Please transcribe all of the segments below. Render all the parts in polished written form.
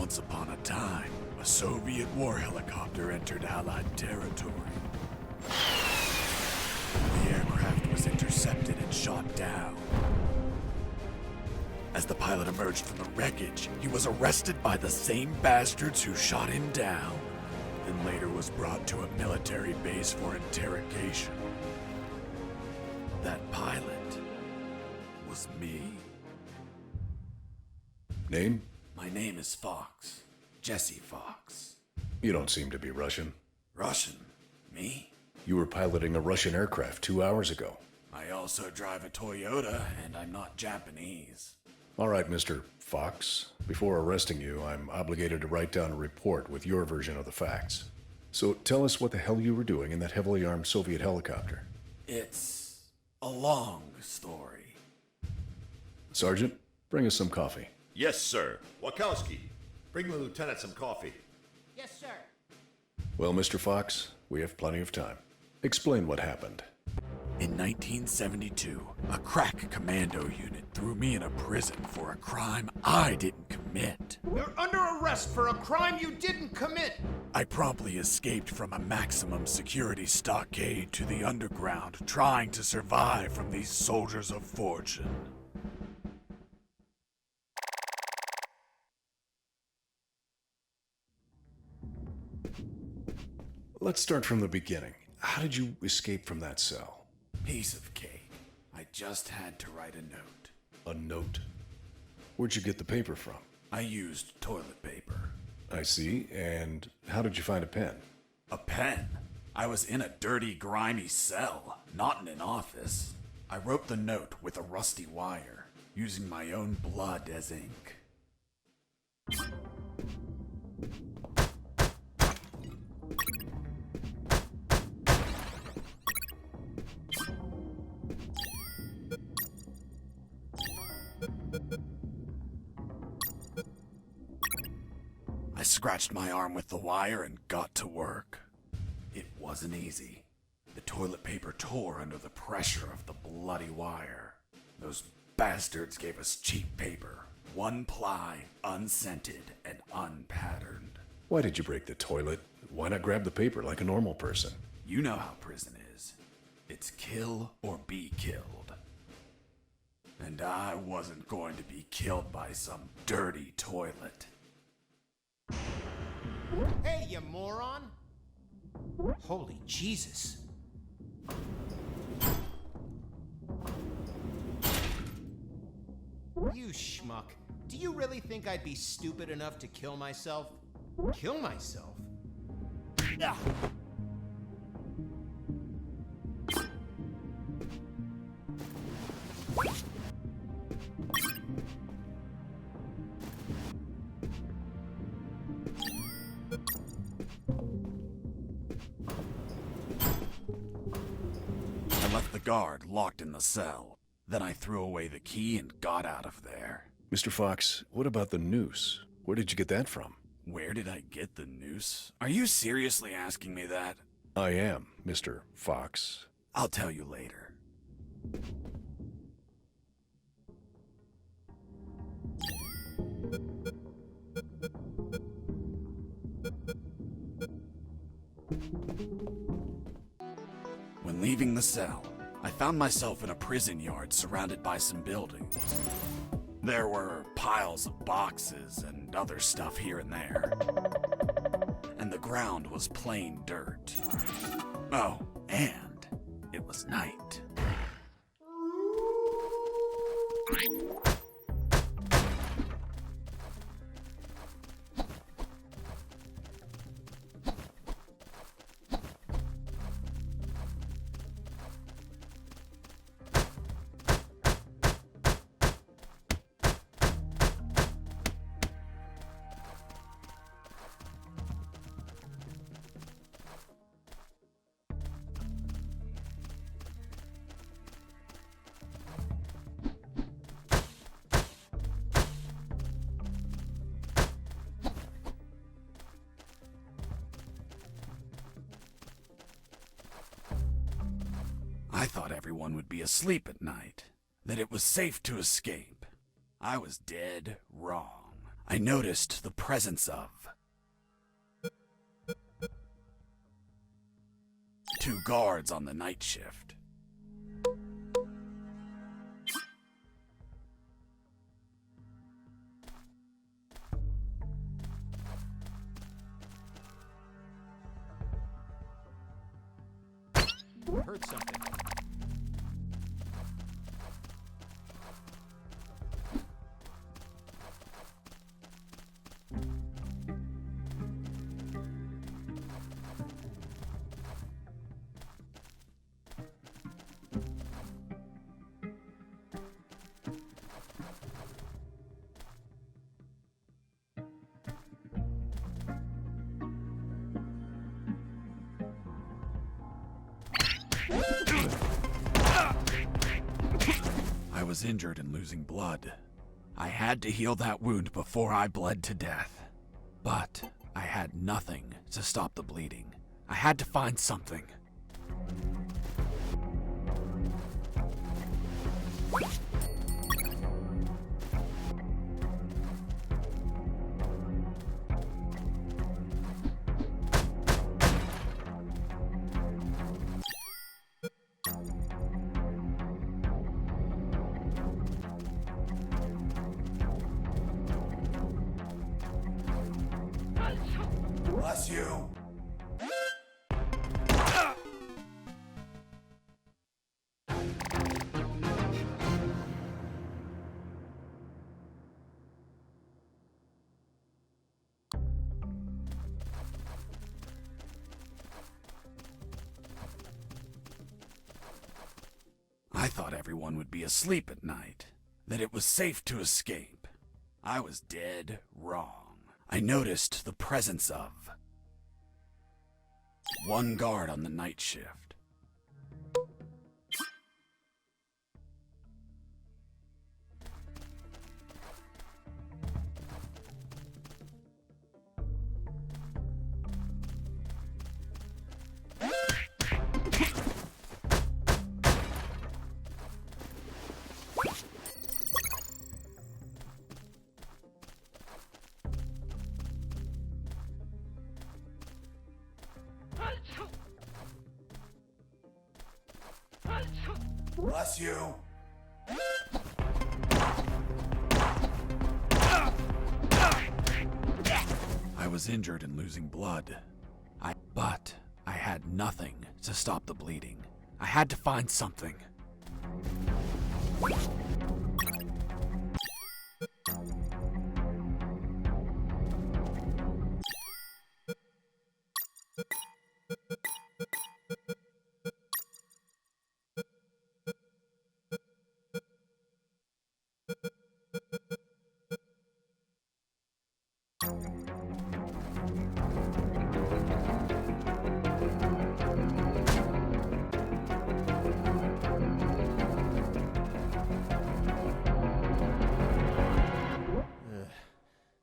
Once upon a time, a Soviet war helicopter entered Allied territory. The aircraft was intercepted and shot down. As the pilot emerged from the wreckage, he was arrested by the same bastards who shot him down, and later was brought to a military base for interrogation. That pilot was me. Name? My name is Fox. Jesse Fox. You don't seem to be Russian. Russian? Me? You were piloting a Russian aircraft 2 hours ago. I also drive a Toyota, and I'm not Japanese. All right, Mr. Fox. Before arresting you, I'm obligated to write down a report with your version of the facts. So tell us what the hell you were doing in that heavily armed Soviet helicopter. It's a long story. Sergeant, bring us some coffee. Yes, sir. Wachowski, bring the lieutenant some coffee. Yes, sir. Well, Mr. Fox, we have plenty of time. Explain what happened. In 1972, a crack commando unit threw me in a prison for a crime I didn't commit. You're under arrest for a crime you didn't commit. I promptly escaped from a maximum security stockade to the underground, trying to survive from these soldiers of fortune. Let's start from the beginning. How did you escape from that cell? Piece of cake. I just had to write a note. A note? Where'd you get the paper from? I used toilet paper. I see. And how did you find a pen? A pen? I was in a dirty, grimy cell, not in an office. I wrote the note with a rusty wire, using my own blood as ink. I scratched my arm with the wire and got to work. It wasn't easy. The toilet paper tore under the pressure of the bloody wire. Those bastards gave us cheap paper, one ply, unscented, and unpatterned. Why did you break the toilet? Why not grab the paper like a normal person? You know how prison is. It's kill or be killed. And I wasn't going to be killed by some dirty toilet. Hey, you moron! Holy Jesus. You schmuck. Do you really think I'd be stupid enough to kill myself? Kill myself? Ah. I left the guard locked in the cell. Then I threw away the key and got out of there. Mr. Fox, what about the noose? Where did you get that from? Where did I get the noose? Are you seriously asking me that? I am, Mr. Fox. I'll tell you later. When leaving the cell, I found myself in a prison yard surrounded by some buildings. There were piles of boxes and other stuff here and there. And the ground was plain dirt. Oh, and it was night. I thought everyone would be asleep at night, that it was safe to escape. I was dead wrong. I noticed the presence of two guards on the night shift. Heard something. I was injured and losing blood. I had to heal that wound before I bled to death. But I had nothing to stop the bleeding. I had to find something. Bless you. I thought everyone would be asleep at night, that it was safe to escape. I was dead wrong. I noticed the presence of one guard on the night shift. Bless you. I was injured and losing blood. But I had nothing to stop the bleeding. I had to find something.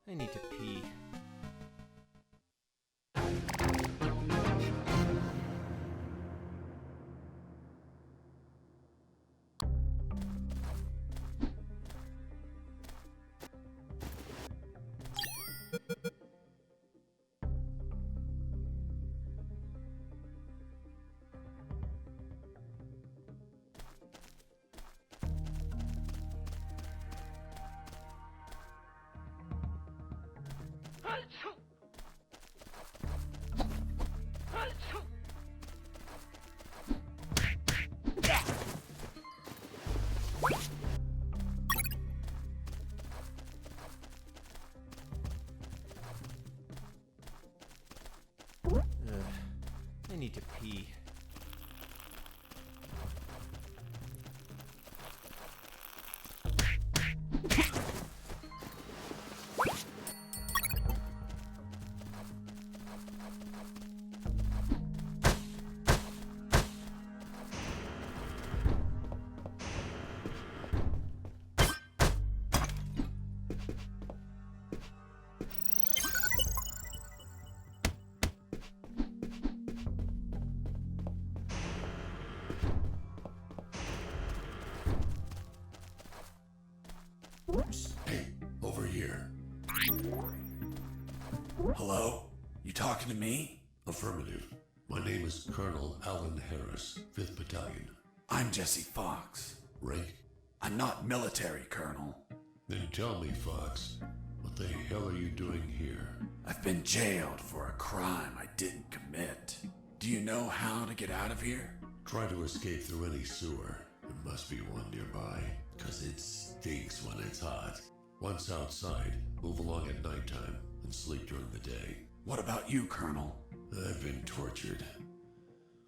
I need to pee. I need to pee. Hey, over here. Hello? You talking to me? Affirmative. My name is Colonel Alan Harris, 5th Battalion. I'm Jesse Fox. Rank? I'm not military, Colonel. Then tell me, Fox, what the hell are you doing here? I've been jailed for a crime I didn't commit. Do you know how to get out of here? Try to escape through any sewer. There must be one nearby, 'cause it stinks when it's hot. Once outside, move along at nighttime and sleep during the day. What about you, Colonel? I've been tortured.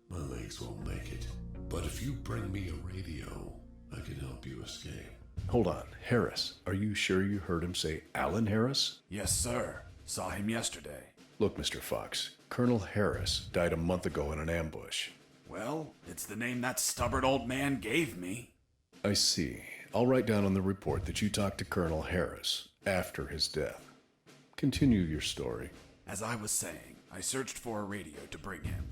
My legs won't make it. But if you bring me a radio, I can help you escape. Hold on, Harris. Are you sure you heard him say Alan Harris? Yes, sir. Saw him yesterday. Look, Mr. Fox, Colonel Harris died a month ago in an ambush. Well, it's the name that stubborn old man gave me. I see. I'll write down on the report that you talked to Colonel Harris after his death. Continue your story. As I was saying, I searched for a radio to bring him.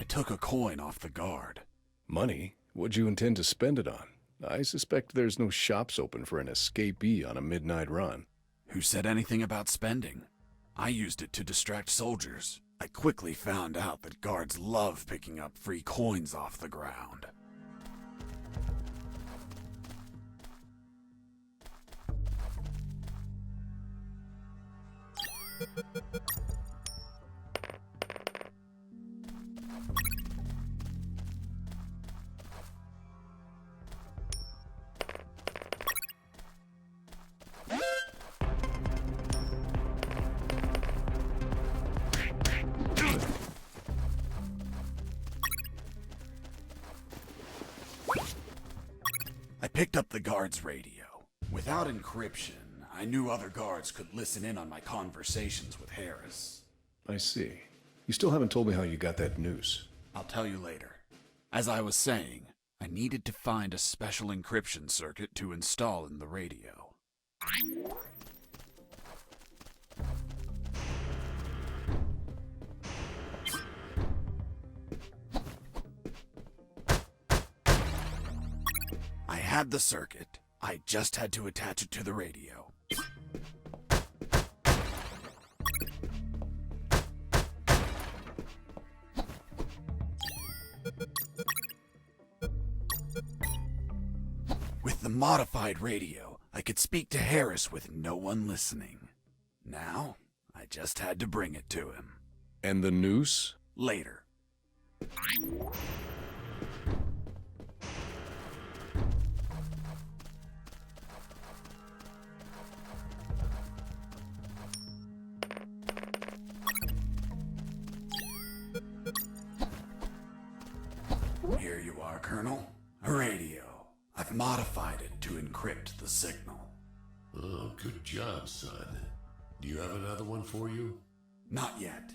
Took a coin off the guard. Money? What'd you intend to spend it on? I suspect there's no shops open for an escapee on a midnight run. Who said anything about spending? I used it to distract soldiers. I quickly found out that guards love picking up free coins off the ground. I picked up the guard's radio. Without encryption, I knew other guards could listen in on my conversations with Harris. I see. You still haven't told me how you got that noose. I'll tell you later. As I was saying, I needed to find a special encryption circuit to install in the radio. I had the circuit. I just had to attach it to the radio. With the modified radio, I could speak to Harris with no one listening. Now, I just had to bring it to him. And the noose? Later. Here you are, Colonel. A radio. I've modified it to encrypt the signal. Oh, good job, son. Do you have another one for you? Not yet.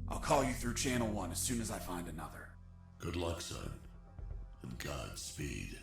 I'll call you through Channel 1 as soon as I find another. Good luck, son. And Godspeed.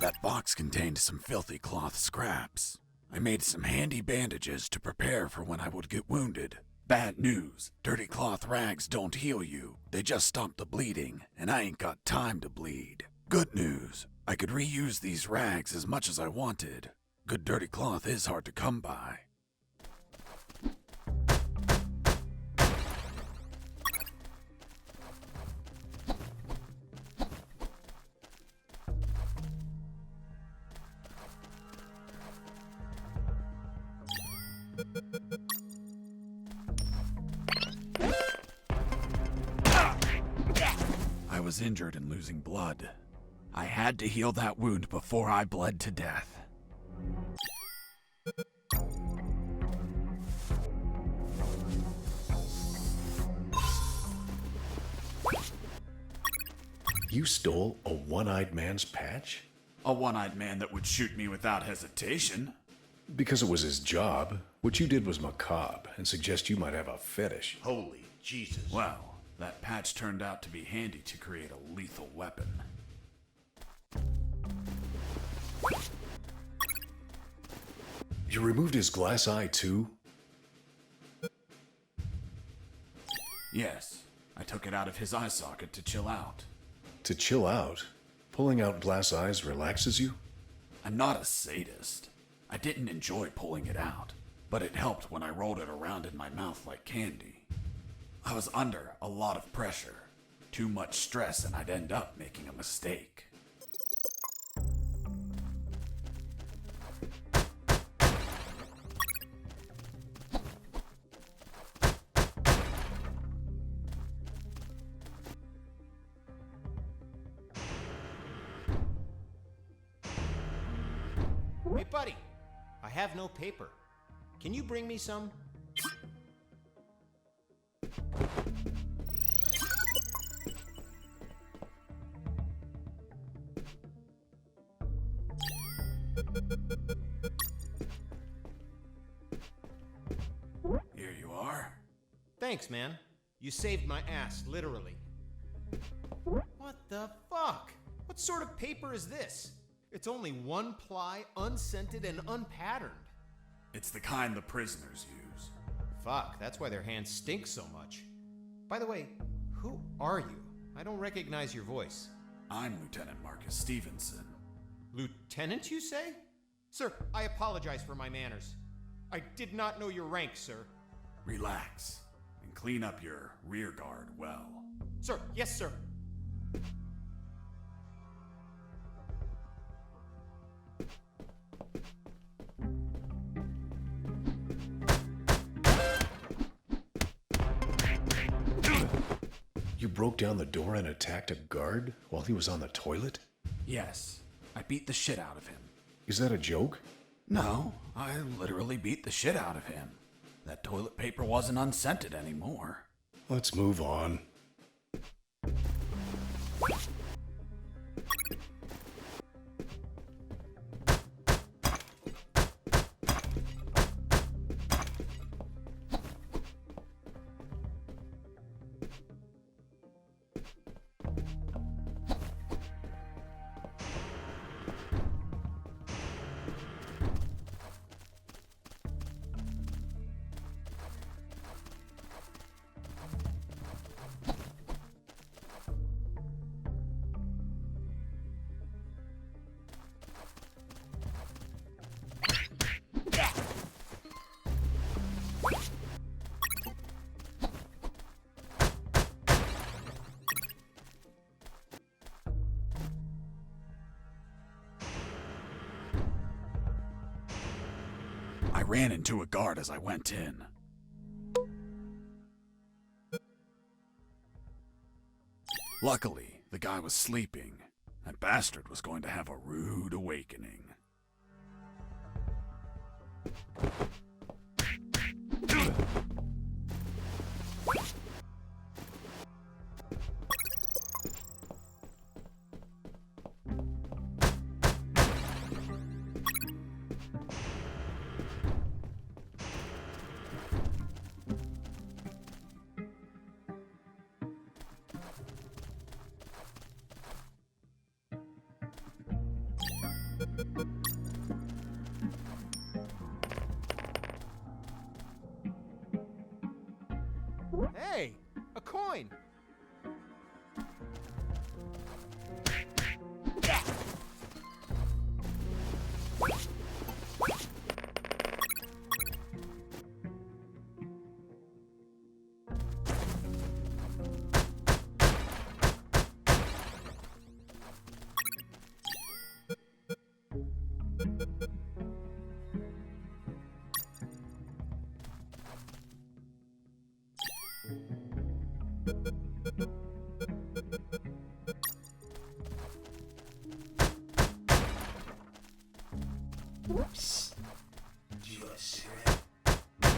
That box contained some filthy cloth scraps. I made some handy bandages to prepare for when I would get wounded. Bad news, dirty cloth rags don't heal you. They just stop the bleeding, and I ain't got time to bleed. Good news, I could reuse these rags as much as I wanted. Good dirty cloth is hard to come by. I was injured and losing blood. I had to heal that wound before I bled to death. You stole a one-eyed man's patch? A one-eyed man that would shoot me without hesitation. Because it was his job. What you did was macabre and suggest you might have a fetish. Holy Jesus. Well, that patch turned out to be handy to create a lethal weapon. You removed his glass eye too? Yes, I took it out of his eye socket to chill out. To chill out? Pulling out glass eyes relaxes you? I'm not a sadist. I didn't enjoy pulling it out, but it helped when I rolled it around in my mouth like candy. I was under a lot of pressure. Too much stress and I'd end up making a mistake. Hey, buddy. I have no paper. Can you bring me some? Here you are. Thanks, man. You saved my ass, literally. What the fuck? What sort of paper is this? It's only one ply, unscented, and unpatterned. It's the kind the prisoners use. Fuck, that's why their hands stink so much. By the way, who are you? I don't recognize your voice. I'm Lieutenant Marcus Stevenson. Lieutenant, you say? Sir, I apologize for my manners. I did not know your rank, sir. Relax and clean up your rear guard well. Sir, yes, sir. You broke down the door and attacked a guard while he was on the toilet? Yes, I beat the shit out of him. Is that a joke? No, I literally beat the shit out of him. That toilet paper wasn't unscented anymore. Let's move on. I ran into a guard as I went in. Luckily, the guy was sleeping. That bastard was going to have a rude awakening. Hey, a coin!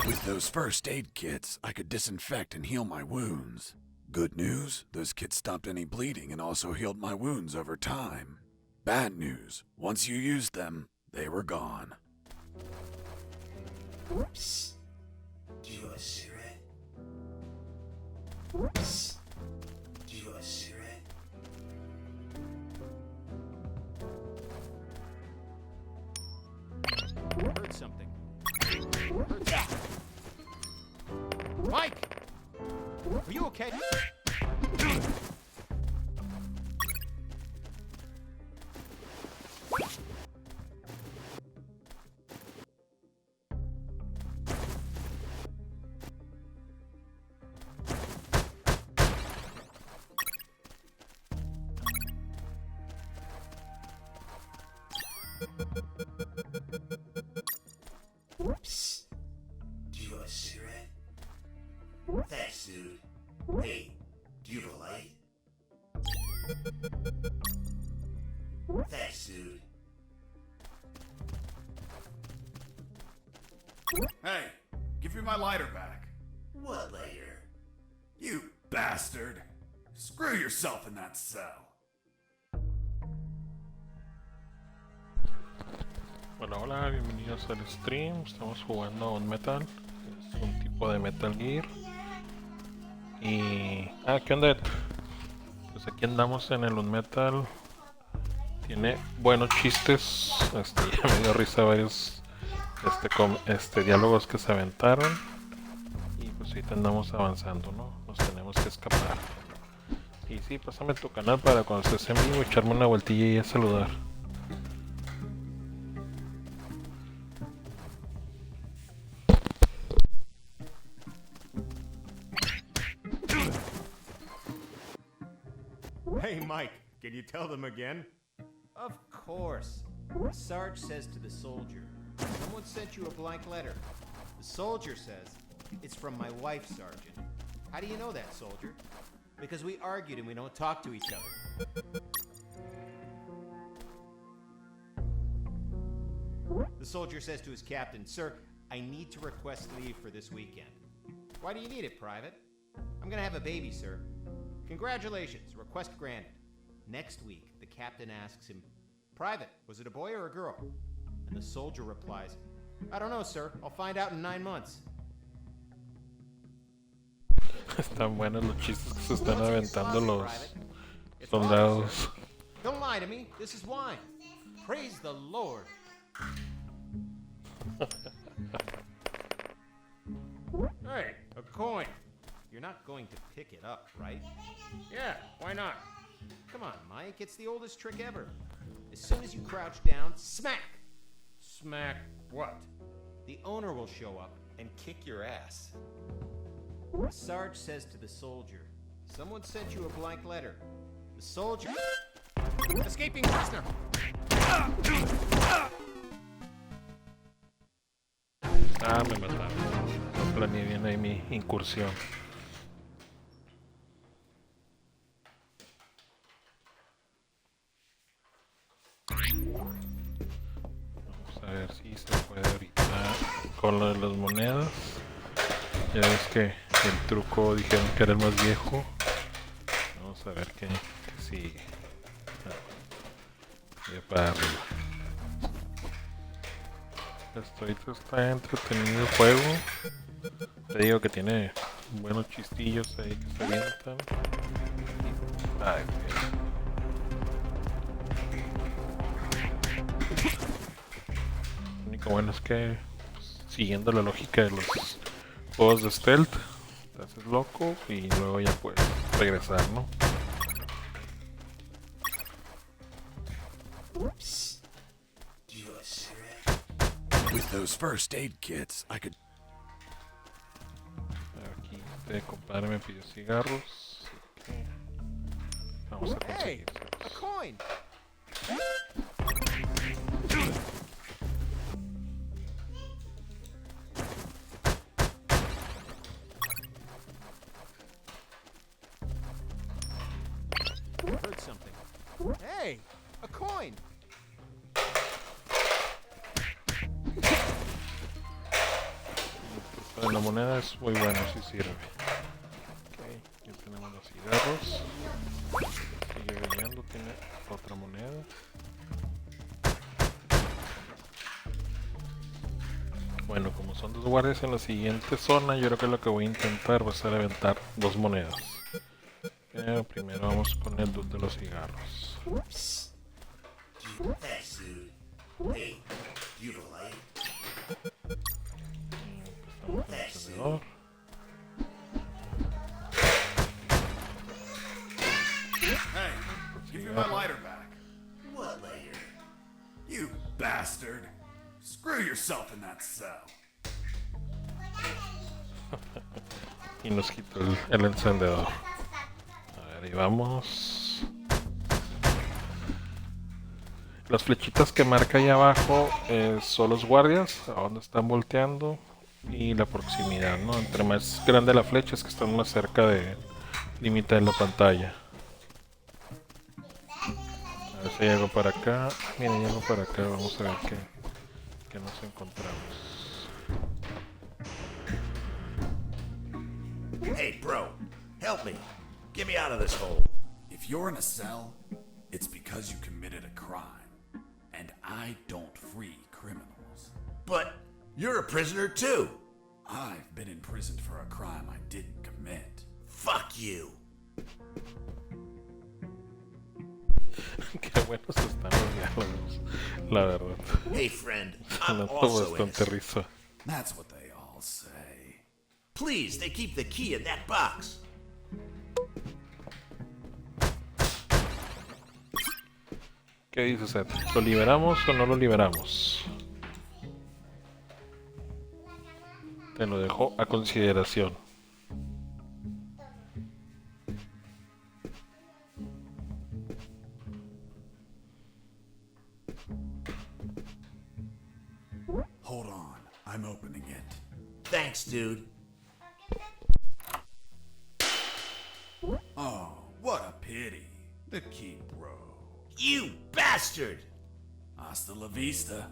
With those first aid kits, I could disinfect and heal my wounds. Good news, those kits stopped any bleeding and also healed my wounds over time. Bad news, once you used them, they were gone. Whoops. Do you want a cigarette? Whoops. Do you want a cigarette? Heard something. Heard something. Mike! Are you okay? Whoops. Do you want a cigarette? Thanks, dude. Hey, do you have a light? Thanks, dude. Hey, give me my lighter back. What lighter? You bastard. Screw yourself in that cell. Hola, hola, bienvenidos al stream. Estamos jugando a UnMetal. Es un tipo de Metal Gear. Y... ¿qué onda? Pues aquí andamos en el UnMetal. Tiene buenos chistes. Ya me dio risa varios diálogos que se aventaron. Y pues ahorita andamos avanzando, ¿no? Nos tenemos que escapar. Y sí, pásame tu canal para cuando estés en vivo echarme una vueltilla y a saludar. Hey, Mike, can you tell them again? Of course. The Sarge says to the soldier, someone sent you a blank letter. The soldier says, it's from my wife, Sergeant. How do you know that, soldier? Because we argued and we don't talk to each other. The soldier says to his captain, sir, I need to request leave for this weekend. Why do you need it, Private? I'm gonna have a baby, sir. Congratulations, request granted. Next week, the captain asks him, Private, was it a boy or a girl? And the soldier replies, I don't know, sir. I'll find out in 9 months. Están buenos los chistes que se están aventando los soldados. Don't lie to me. This is wine. Praise the Lord. Hey, a coin. You're not going to pick it up, right? Yeah, why not? Come on, Mike. It's the oldest trick ever. As soon as you crouch down, smack! Smack what? The owner will show up and kick your ass. The Sarge says to the soldier, someone sent you a blank letter. The soldier... Escaping prisoner! Me mataron. No planeé bien ahí mi incursión. Vamos a ver si se puede ahorita con lo de las monedas. Ya ves que el truco dijeron que era el más viejo. Vamos a ver qué sigue. Ya para arriba. Esto está entretenido el juego. Te digo que tiene buenos chistillos ahí que se avientan. Ay, lo único bueno es que, pues, siguiendo la lógica de los juegos de stealth, haces loco y luego ya puedes regresar, ¿no? Psst. Do you want a cigarette? With those first aid kits, I could. Aquí este compadre me pidió cigarros. Así que vamos a Hey, a conseguir. coin! I heard something. Hey, a coin! Pero la moneda es muy bueno, sí sirve. Ok, ya tenemos los cigarros. Sigue brillando, tiene otra moneda. Bueno, como son dos guardias en la siguiente zona, yo creo que lo que voy a intentar va a ser aventar dos monedas. Pero primero vamos con el dude de los cigarros. Psst. Thanks, dude. Hey, do you have a light? Empezamos con el encendedor. Hey, give me my lighter back. What later? You bastard. Screw yourself in that cell. Y nos quitó el encendedor. A ver, ahí vamos. Las flechitas que marca ahí abajo son los guardias, a donde están volteando, y la proximidad, ¿no? Entre más grande la flecha es que están más cerca del límite de la pantalla. A ver si llego para acá. Mira, llego para acá, vamos a ver qué nos encontramos. Hey, bro, help me. Get me out of this hole. If you're in a cell, it's because you committed a crime. And I don't free criminals. But you're a prisoner too. I've been imprisoned for a crime I didn't commit. Fuck you. Qué buenos están los diálogos, la verdad. Hey, friend, Me I'm da also bastante innocent. risa. That's what they all say. Please, they keep the key in that box. ¿Qué dices, Ed? ¿Lo liberamos o no lo liberamos? Te lo dejo a consideración. Hold on, I'm opening it. Thanks, dude. Oh, what a pity. The key broke. You bastard! Hasta la vista.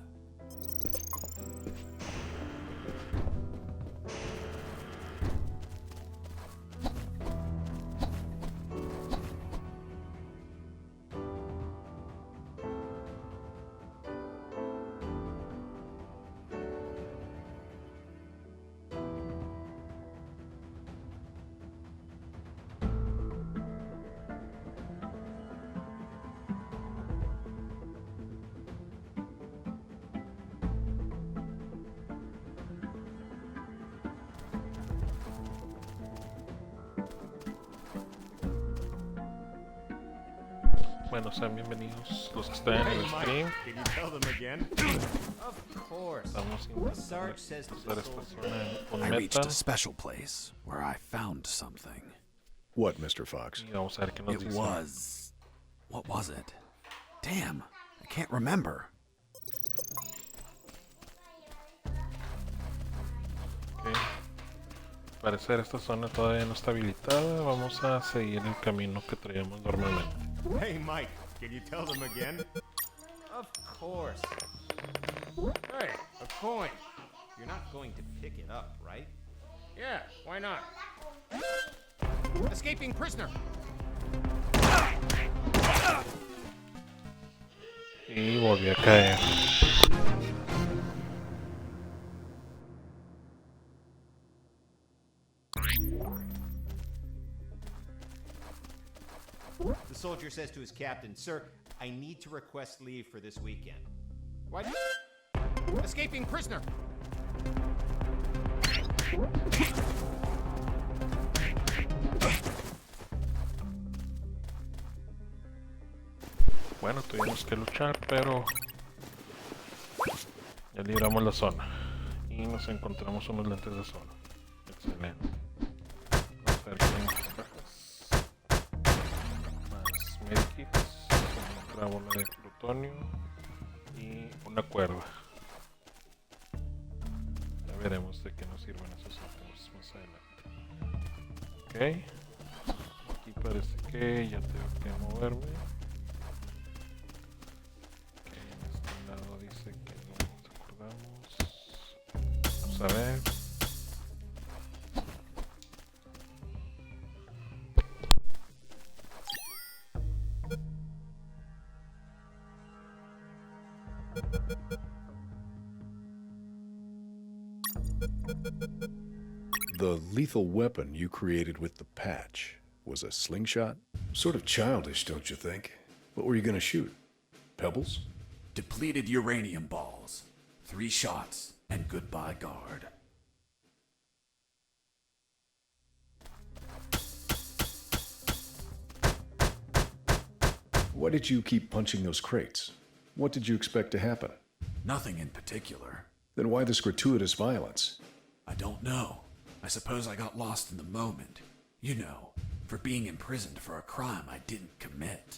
Bueno, sean bienvenidos los que están en el stream. Can you tell them again? Of course. Estamos The Sarge says to intentando the pasar esta soldier. zona en I reached UnMetal. a special place where I found something. What, Mr. Fox? Y vamos a ver qué nos It dice. was. What was it? Damn, I can't remember. Ok. Al parecer esta zona todavía no está habilitada. Vamos a seguir el camino que traíamos normalmente. Hey, Mike, can you tell them again? Of course. Hey, a coin. You're not going to pick it up, right? Yeah, why not? Escaping prisoner. Y volví a caer. The soldier says to his captain, "Sir, I need to request leave for this weekend." What? Escaping prisoner. Bueno, tuvimos que luchar, pero ya libramos la zona. Y nos encontramos unos lentes de sol. Excelente. Vamos a ver qué hay en estas cajas. Más medikits, otra bola de plutonio y una cuerda. Ya veremos de qué nos sirven esos ítems más adelante. Ok. Aquí parece que ya tengo que moverme. Ok, en este lado dice que no nos acordamos. Vamos a ver. The lethal weapon you created with the patch was a slingshot? Sort of childish, don't you think? What were you gonna shoot? Pebbles? Depleted uranium balls. 3 shots, and goodbye guard. Why did you keep punching those crates? What did you expect to happen? Nothing in particular. Then why this gratuitous violence? I don't know. I suppose I got lost in the moment. You know, for being imprisoned for a crime I didn't commit.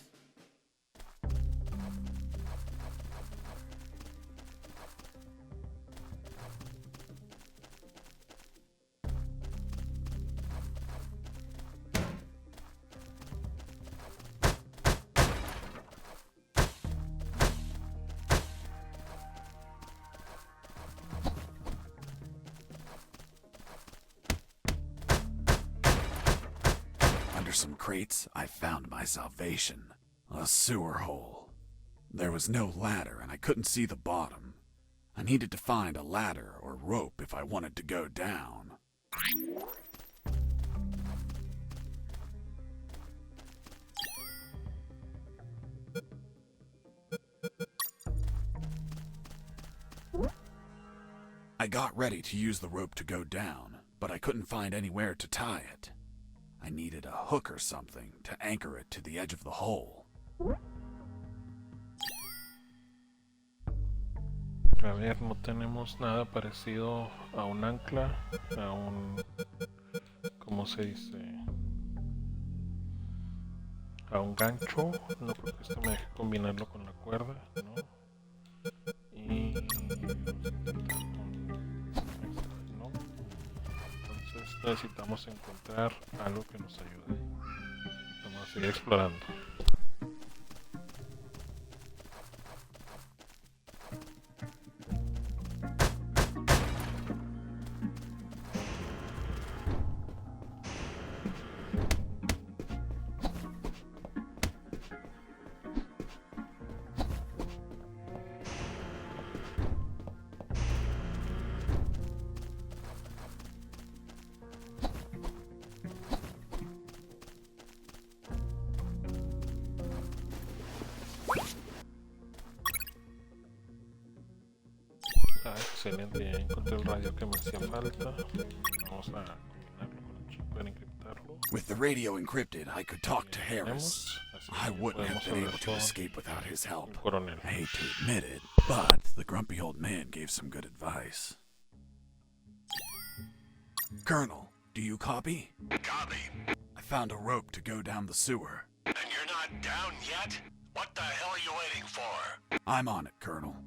Under some crates, I found my salvation. A sewer hole. There was no ladder and I couldn't see the bottom. I needed to find a ladder or rope if I wanted to go down. I got ready to use the rope to go down, but I couldn't find anywhere to tie it. I needed a hook or something to anchor it to the edge of the hole. A ver, no tenemos nada parecido a un ancla, a un... ¿cómo se dice? A un gancho. No creo que esto me deje combinarlo con la cuerda, ¿no? Y... no. Entonces necesitamos encontrar algo que nos ayude. Vamos a seguir explorando. Excelente, ya encontré el radio que me hacía falta. Vamos a combinarlo con el chip para encriptarlo. With the radio encrypted, I could talk to Harris. I wouldn't have been able to Podemos escape without his help. Coronel. I hate to admit it, but the grumpy old man gave some good advice. Colonel, do you copy? Copy. I found a rope to go down the sewer. And you're not down yet? What the hell are you waiting for? I'm on it, Colonel.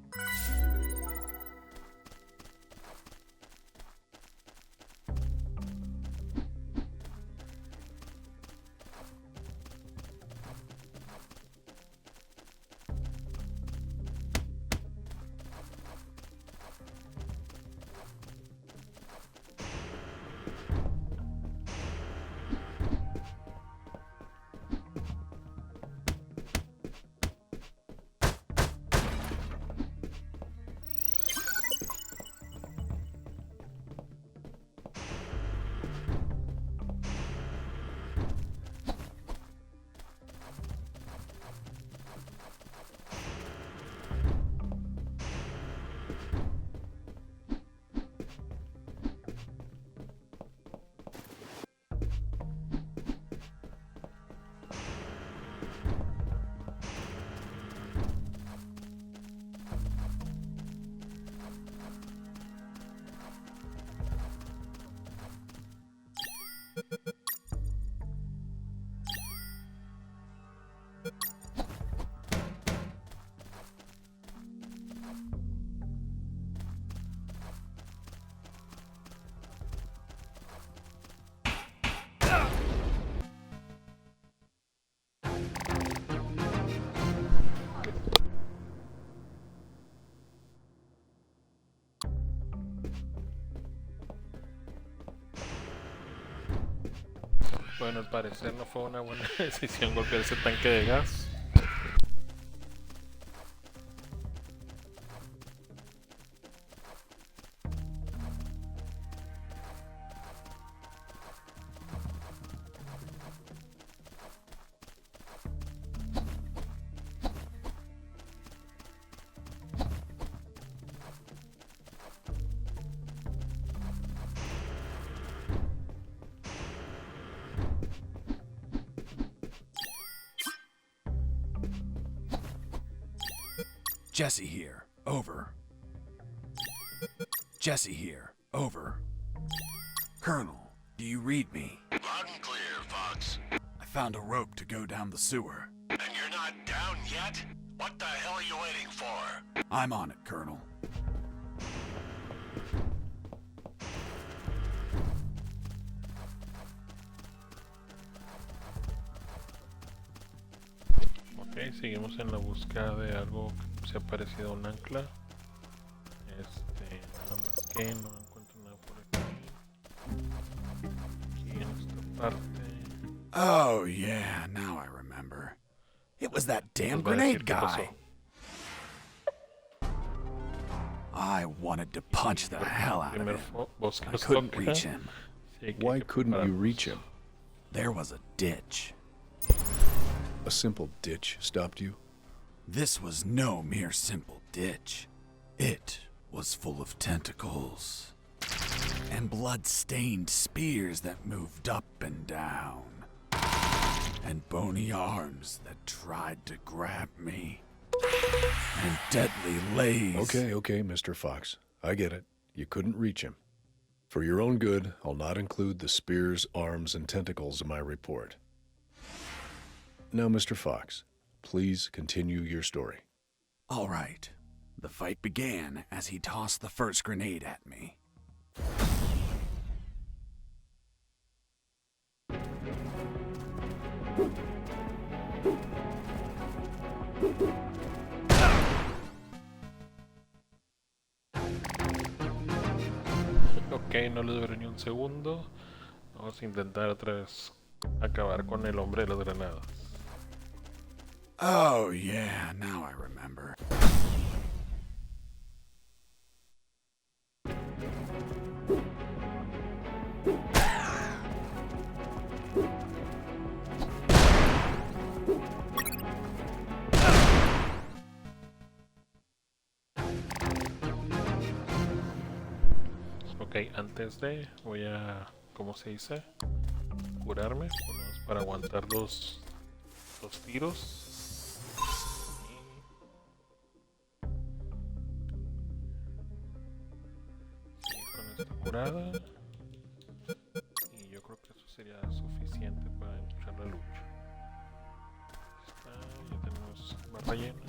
Bueno, al parecer no fue una buena decisión golpear ese tanque de gas. Jesse here. Over. Jesse here. Over. Colonel, do you read me? Loud and clear, Fox. I found a rope to go down the sewer. And you're not down yet? What the hell are you waiting for? I'm on it, Colonel. Ok, seguimos en la búsqueda de algo que se ha parecido a un ancla. Nada más que no encuentro nada por aquí. Aquí en esta parte. Oh, yeah, now I remember. It was that damn Nos va a decir grenade qué pasó. guy. I wanted to punch the hell out of Primer him. voz que I nos couldn't toca. reach him. Sí, que Why hay que couldn't you prepararnos. reach him? There was a ditch. A simple ditch stopped you? This was no mere simple ditch. It was full of tentacles and blood-stained spears that moved up and down, and bony arms that tried to grab me, and deadly lays. Okay, Mr. Fox. I get it. You couldn't reach him. For your own good, I'll not include the spears, arms, and tentacles in my report. Now, Mr. Fox, please continue your story. All right. The fight began as he tossed the first grenade at me. Ok, no le duré ni un segundo. Vamos a intentar otra vez acabar con el hombre de las granadas. Oh, yeah, now I remember. Ok, antes de voy a, ¿cómo se dice? Curarme, por lo menos para aguantar dos tiros. Y con esta curada. Y yo creo que eso sería suficiente para iniciar la lucha. Está, ya tenemos barra llena.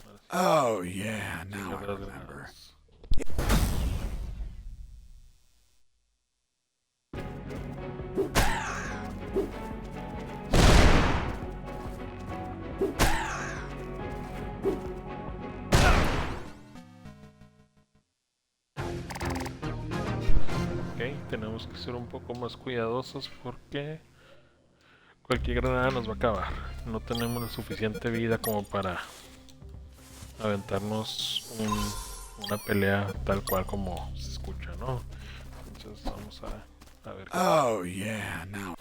Ahora sí, Oh, yeah, now chingar I las remember. granadas. Ok, tenemos que ser un poco más cuidadosos porque cualquier granada nos va a acabar. No tenemos la suficiente vida como para aventarnos una pelea tal cual como se escucha, ¿no? Entonces vamos a ver qué pasa. Oh, yeah, now.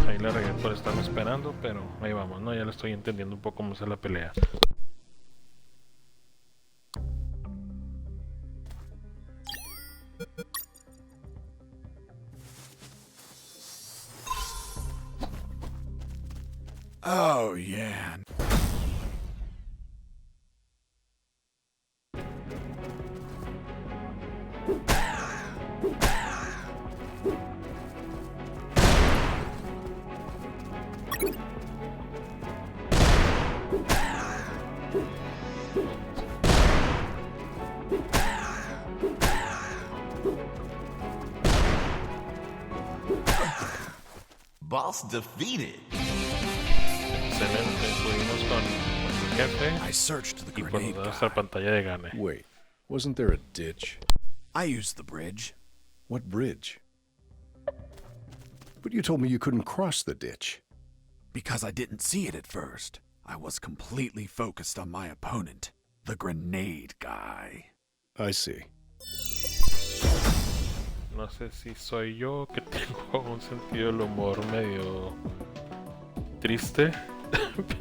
Ahí la regué por estarme esperando, pero ahí vamos, ¿no? Ya le estoy entendiendo un poco cómo es la pelea. Oh, yeah. Boss defeated. Excelente, pudimos con el jefe I searched the y por grenade nuestra guy. pantalla de gane. Wait, wasn't there a ditch? I used the bridge. What bridge? But you told me you couldn't cross the ditch. Because I didn't see it at first. I was completely focused on my opponent, the grenade guy. I see. No sé si soy yo que tengo un sentido del humor medio triste,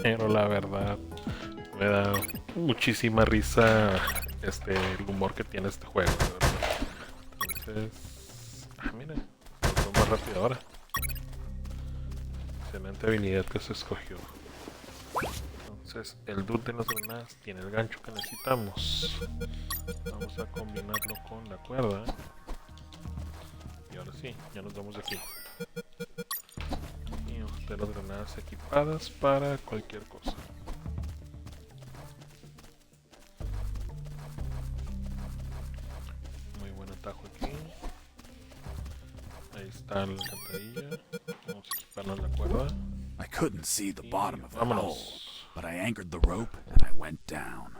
pero la verdad me da muchísima risa el humor que tiene este juego, de verdad. Entonces, mira, lo más rápido ahora. Excelente habilidad que se escogió. Entonces, el dude de las granadas tiene el gancho que necesitamos. Vamos a combinarlo con la cuerda. Y ahora sí, ya nos vamos de aquí. Y vamos a tener las granadas equipadas para cualquier cosa. Muy buen atajo aquí. Ahí está la alcantarilla. Vamos a equiparnos la cuerda. I couldn't see the bottom of the hole, Vámonos. but I anchored the rope and I went down.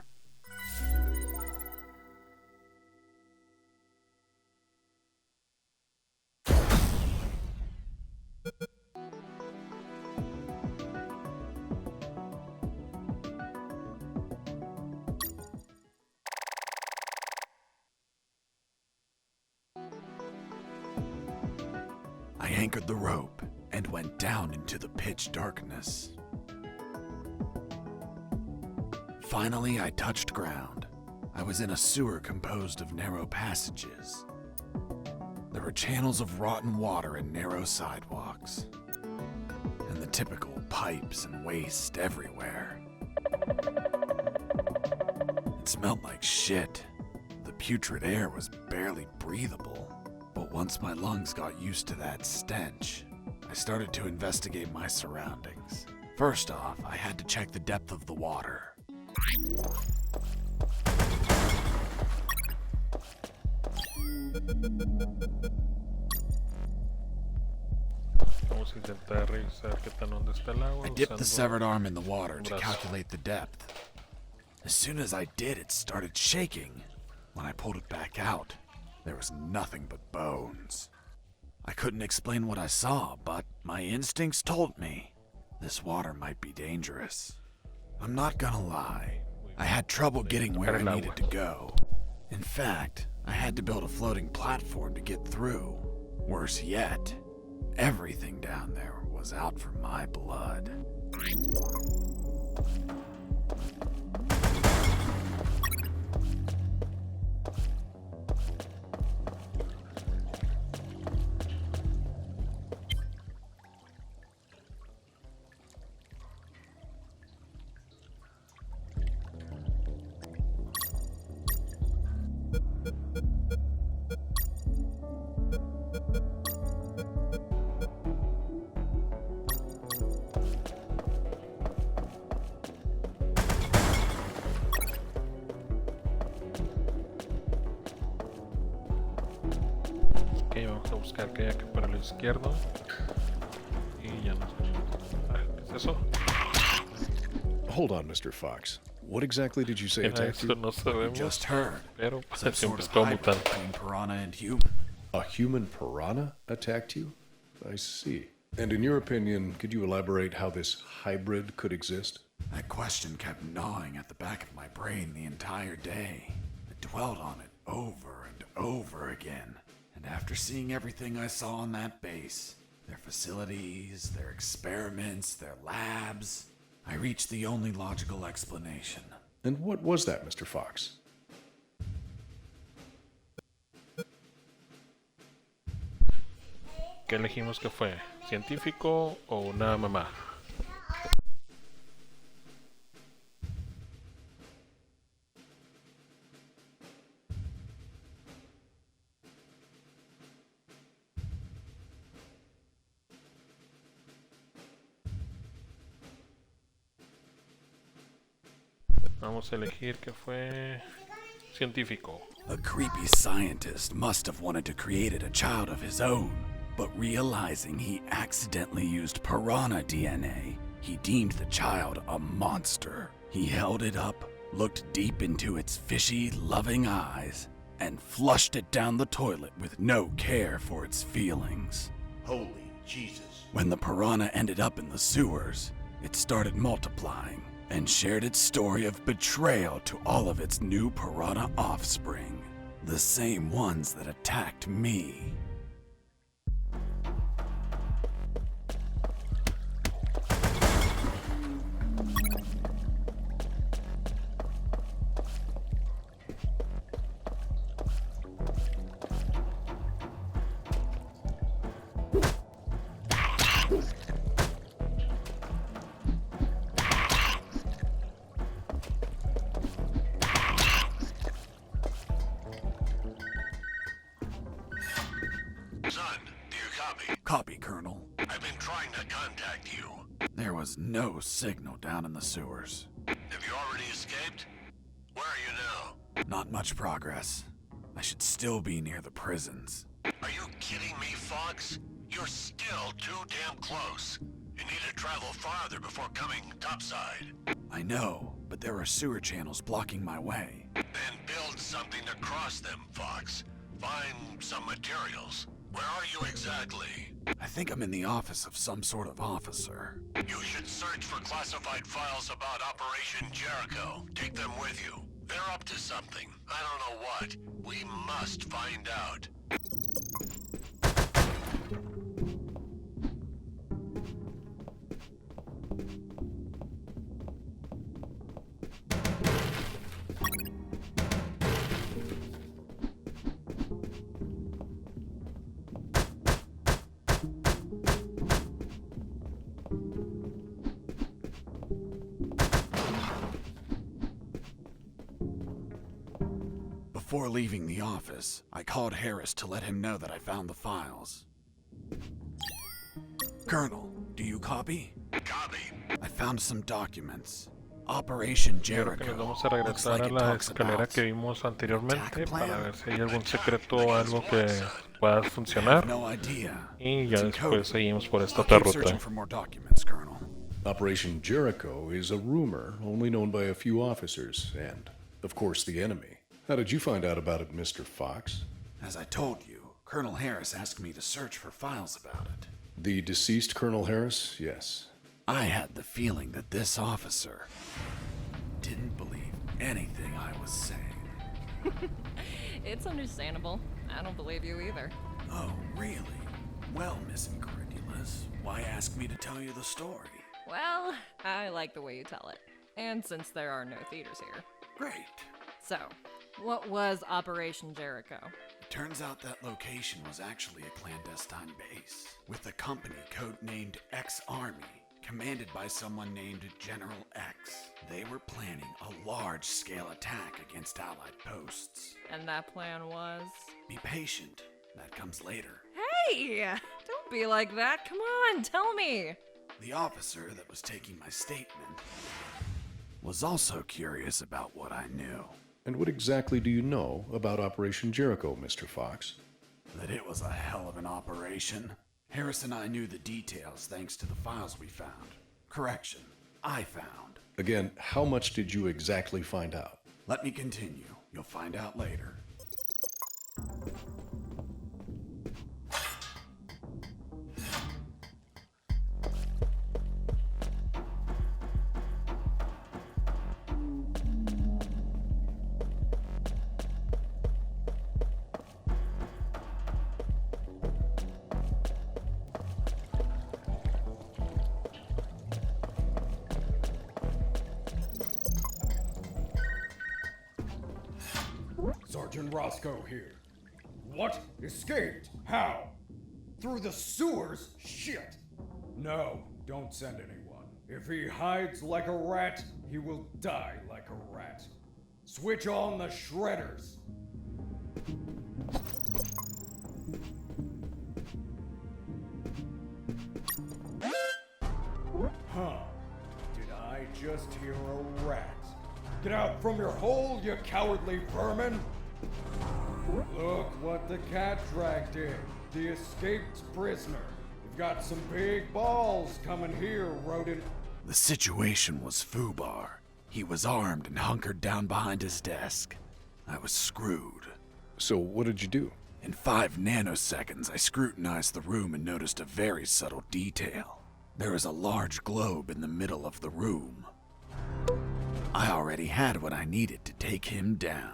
I anchored the rope and went down into the pitch darkness. Finally, I touched ground. I was in a sewer composed of narrow passages. There were channels of rotten water and narrow sidewalks, and the typical pipes and waste everywhere. It smelled like shit. The putrid air was barely breathable. But once my lungs got used to that stench, I started to investigate my surroundings. First off, I had to check the depth of the water. Vamos a intentar revisar qué tan hondo está el agua. I dipped the usando severed arm in the water to brazo. calculate the depth. As soon as I did, it started shaking. When I pulled it back out, there was nothing but bones. I couldn't explain what I saw, but my instincts told me this water might be dangerous. I'm not gonna lie, I had trouble getting where I needed to go. In fact, I had to build a floating platform to get through. Worse yet, everything down there was out for my blood. Ok, vamos a buscar que haya que para el izquierdo. Y ya nos... ¿Qué es eso? Hold on, Mr. Fox. What exactly did you say Era attacked eso, you? no You sabemos. just heard. Pero Some siempre sort es of como hybrid mutante. between piranha and human. A human piranha attacked you? I see. And in your opinion, could you elaborate how this hybrid could exist? That question kept gnawing at the back of my brain the entire day. I dwelt on it over and over again. And after seeing everything I saw on that base, their facilities, their experiments, their labs, I reached the only logical explanation. And what was that, Mr. Fox? ¿Qué elegimos que fue? ¿Científico o una mamá? Vamos a elegir que fue científico. A creepy scientist must have wanted to create a child of his own, but realizing he accidentally used piranha DNA, he deemed the child a monster. He held it up, looked deep into its fishy, loving eyes, and flushed it down the toilet with no care for its feelings. Holy Jesus. When the piranha ended up in the sewers, it started multiplying and shared its story of betrayal to all of its new piranha offspring, the same ones that attacked me. Son, do you copy? Copy, Colonel. I've been trying to contact you. There was no signal down in the sewers. Have you already escaped? Where are you now? Not much progress. I should still be near the prisons. Are you kidding me, Fox? You're still too damn close. You need to travel farther before coming topside. I know, but there are sewer channels blocking my way. Then build something to cross them, Fox. Find some materials. Where are you exactly? I think I'm in the office of some sort of officer. You should search for classified files about Operation Jericho. Take them with you. They're up to something. I don't know what. We must find out. Before leaving the office, I called Harris to let him know that I found the files. Colonel, do you copy? Copy. I found some documents. Operation Creo que Jericho. nos vamos a Looks regresar like a it la talks escalera about que vimos anteriormente attack plan. para ver si hay algún secreto o algo que pueda I have funcionar. no idea. Y ya It's después encoded. seguimos por esta I'll keep ruta. searching for more documents, Colonel. Operation Jericho is a rumor only known by a few officers and, of course, the enemy. How did you find out about it, Mr. Fox? As I told you, Colonel Harris asked me to search for files about it. The deceased Colonel Harris? Yes. I had the feeling that this officer didn't believe anything I was saying. It's understandable. I don't believe you either. Oh, really? Well, Miss Incredulous, why ask me to tell you the story? Well, I like the way you tell it. And since there are no theaters here. Great. So, what was Operation Jericho? It turns out that location was actually a clandestine base, with a company codenamed X-Army, commanded by someone named General X. They were planning a large-scale attack against Allied posts. And that plan was? Be patient. That comes later. Hey! Don't be like that. Come on, tell me. The officer that was taking my statement was also curious about what I knew. And what exactly do you know about Operation Jericho, Mr. Fox? That it was a hell of an operation. Harris and I knew the details thanks to the files we found. Correction, I found. Again, how much did you exactly find out? Let me continue. You'll find out later. Sergeant Roscoe here. What? Escaped? How? Through the sewers? Shit! No, don't send anyone. If he hides like a rat, he will die like a rat. Switch on the shredders. Huh. Did I just hear a rat? Get out from your hole, you cowardly vermin! Look what the cat dragged in. The escaped prisoner. You've got some big balls coming here, rodent. The situation was foobar. He was armed and hunkered down behind his desk. I was screwed. So what did you do? In 5 nanoseconds, I scrutinized the room and noticed a very subtle detail. There is a large globe in the middle of the room. I already had what I needed to take him down.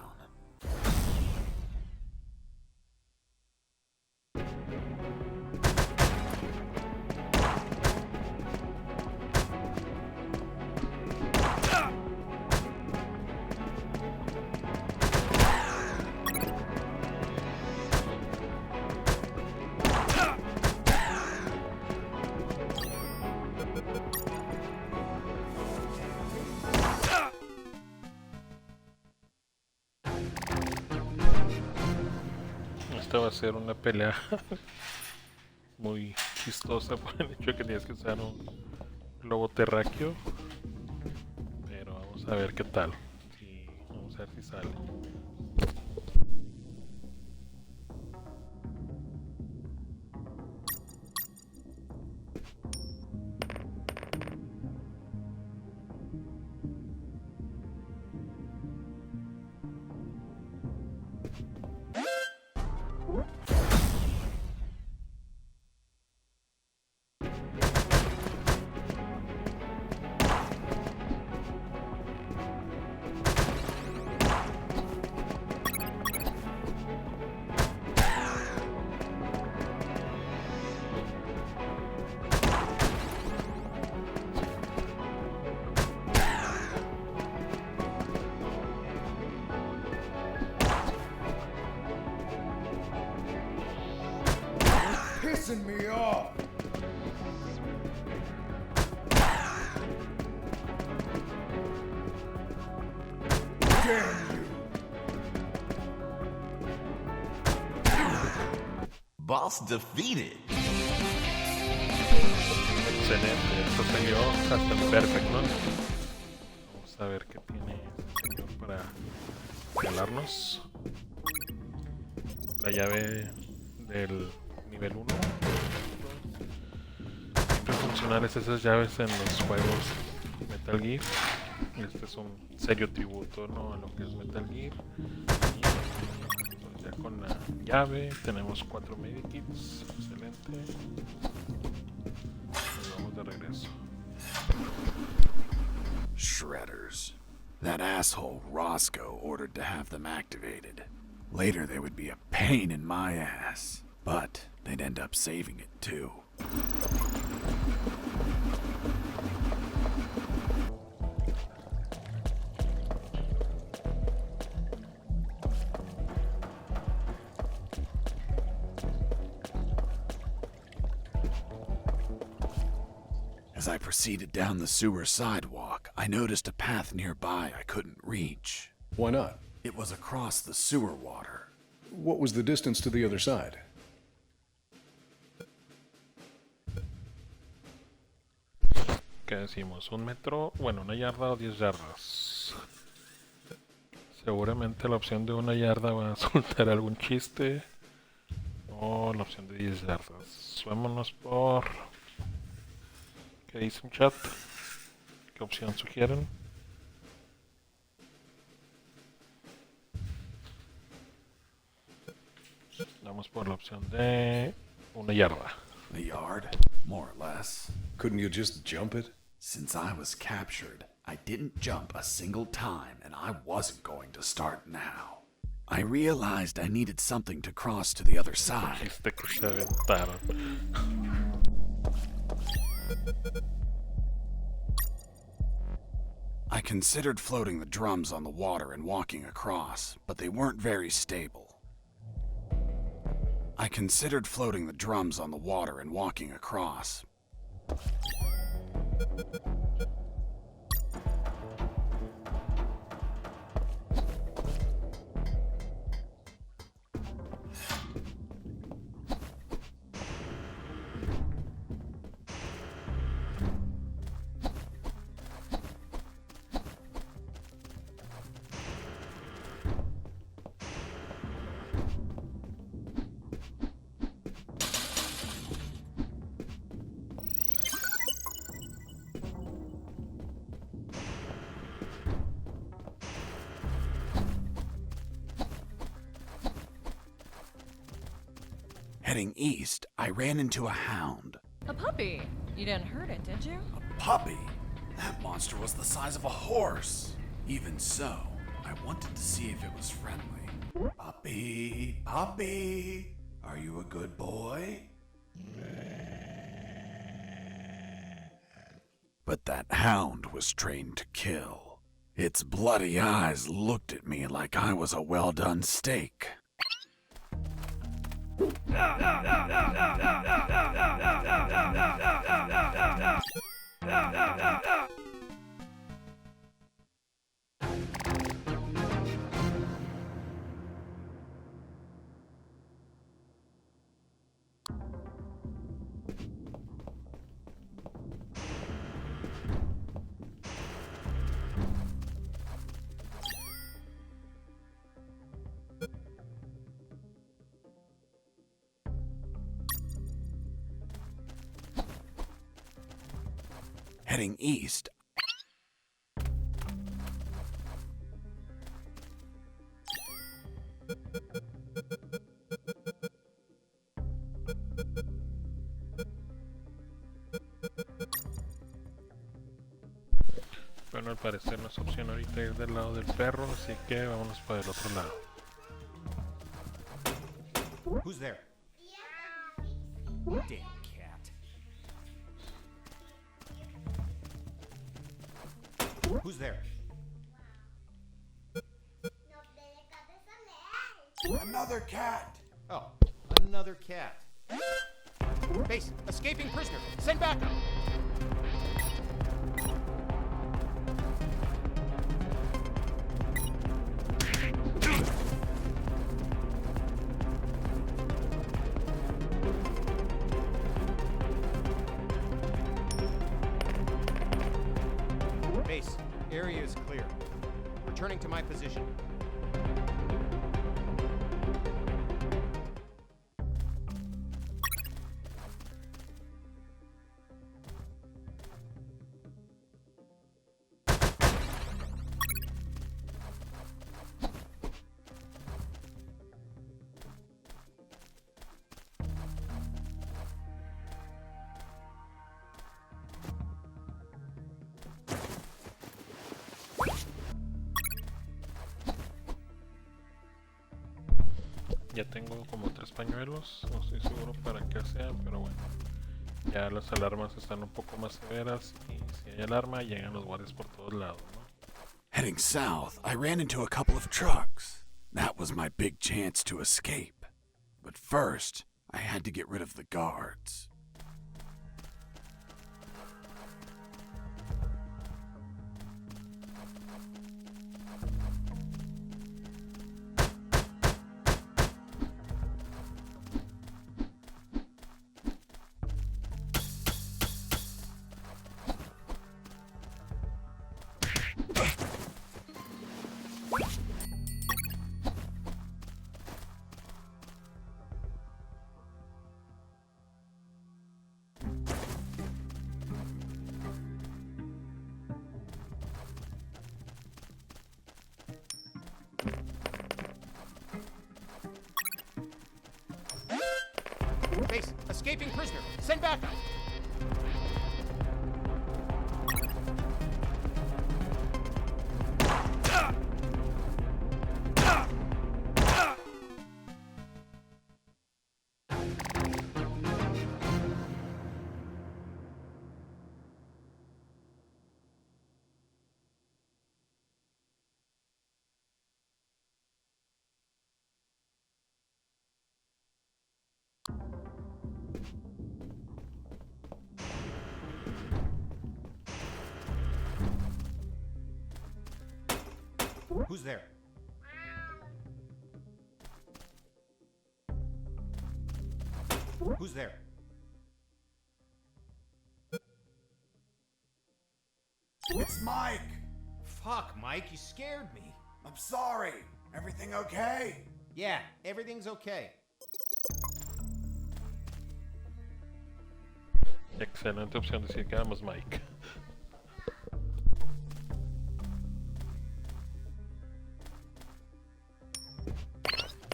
Esta va a ser una pelea muy chistosa por el hecho de que tienes que usar un globo terráqueo. Pero vamos a ver qué tal. Sí, vamos a ver si sale. Pissing me off! Damn you! Boss defeated. Excelente, esto salió hasta perfecto, ¿no? Vamos a ver qué tiene este señor para regalarnos. La llave del nivel 1. Siempre funcionales esas llaves en los juegos Metal Gear. Este es un serio tributo, ¿no?, a lo que es Metal Gear. Y pues ya con la llave tenemos 4 medikits. Excelente. Nos vamos de regreso. Shredders. That asshole Roscoe ordered to have them activated. Later they would be a pain in my ass, but they'd end up saving it too. As I proceeded down the sewer sidewalk, I noticed a path nearby I couldn't reach. Why not? It was across the sewer water. What was the distance to the other side? ¿Qué decimos? ¿1 metro? Bueno, 1 yarda o 10 yardas. Seguramente la opción de 1 yarda va a soltar algún chiste. O la opción de 10 yardas. Vámonos por... ¿Qué dice un chat? ¿Qué opción sugieren? Vamos por la opción de 1 yarda. A yard, more or less. Couldn't you just jump it? Since I was captured, I didn't jump a single time, and I wasn't going to start now. I realized I needed something to cross to the other side. Chiste que se aventaron. I considered floating the drums on the water and walking across, but they weren't very stable. I considered floating the drums on the water and walking across. Heading east, I ran into a hound. A puppy. You didn't hurt it, did you? A puppy? That monster was the size of a horse. Even so, I wanted to see if it was friendly. Puppy, puppy, are you a good boy? But that hound was trained to kill. Its bloody eyes looked at me like I was a well-done steak. Heading east, Bueno, al parecer no es opción ahorita ir del lado del perro, así que vámonos para el otro lado. Who's there? Damn cat. Who's there? another cat. Oh, another cat. Base, escaping prisoner. Send backup. Base, area is clear. Returning to my position. Ya tengo como 3 pañuelos, no estoy seguro para qué sean, pero bueno. Ya las alarmas están un poco más severas y si hay alarma llegan los guardias por todos lados, ¿no? Heading south, I ran into a couple of trucks. That was my big chance to escape. But first, I had to get rid of the guards. Base, escaping prisoner. Send backup. Who's there? Who's there? It's Mike. Fuck, Mike, you scared me. I'm sorry. Everything okay? Yeah, everything's okay. Excelente opción decir que éramos Mike.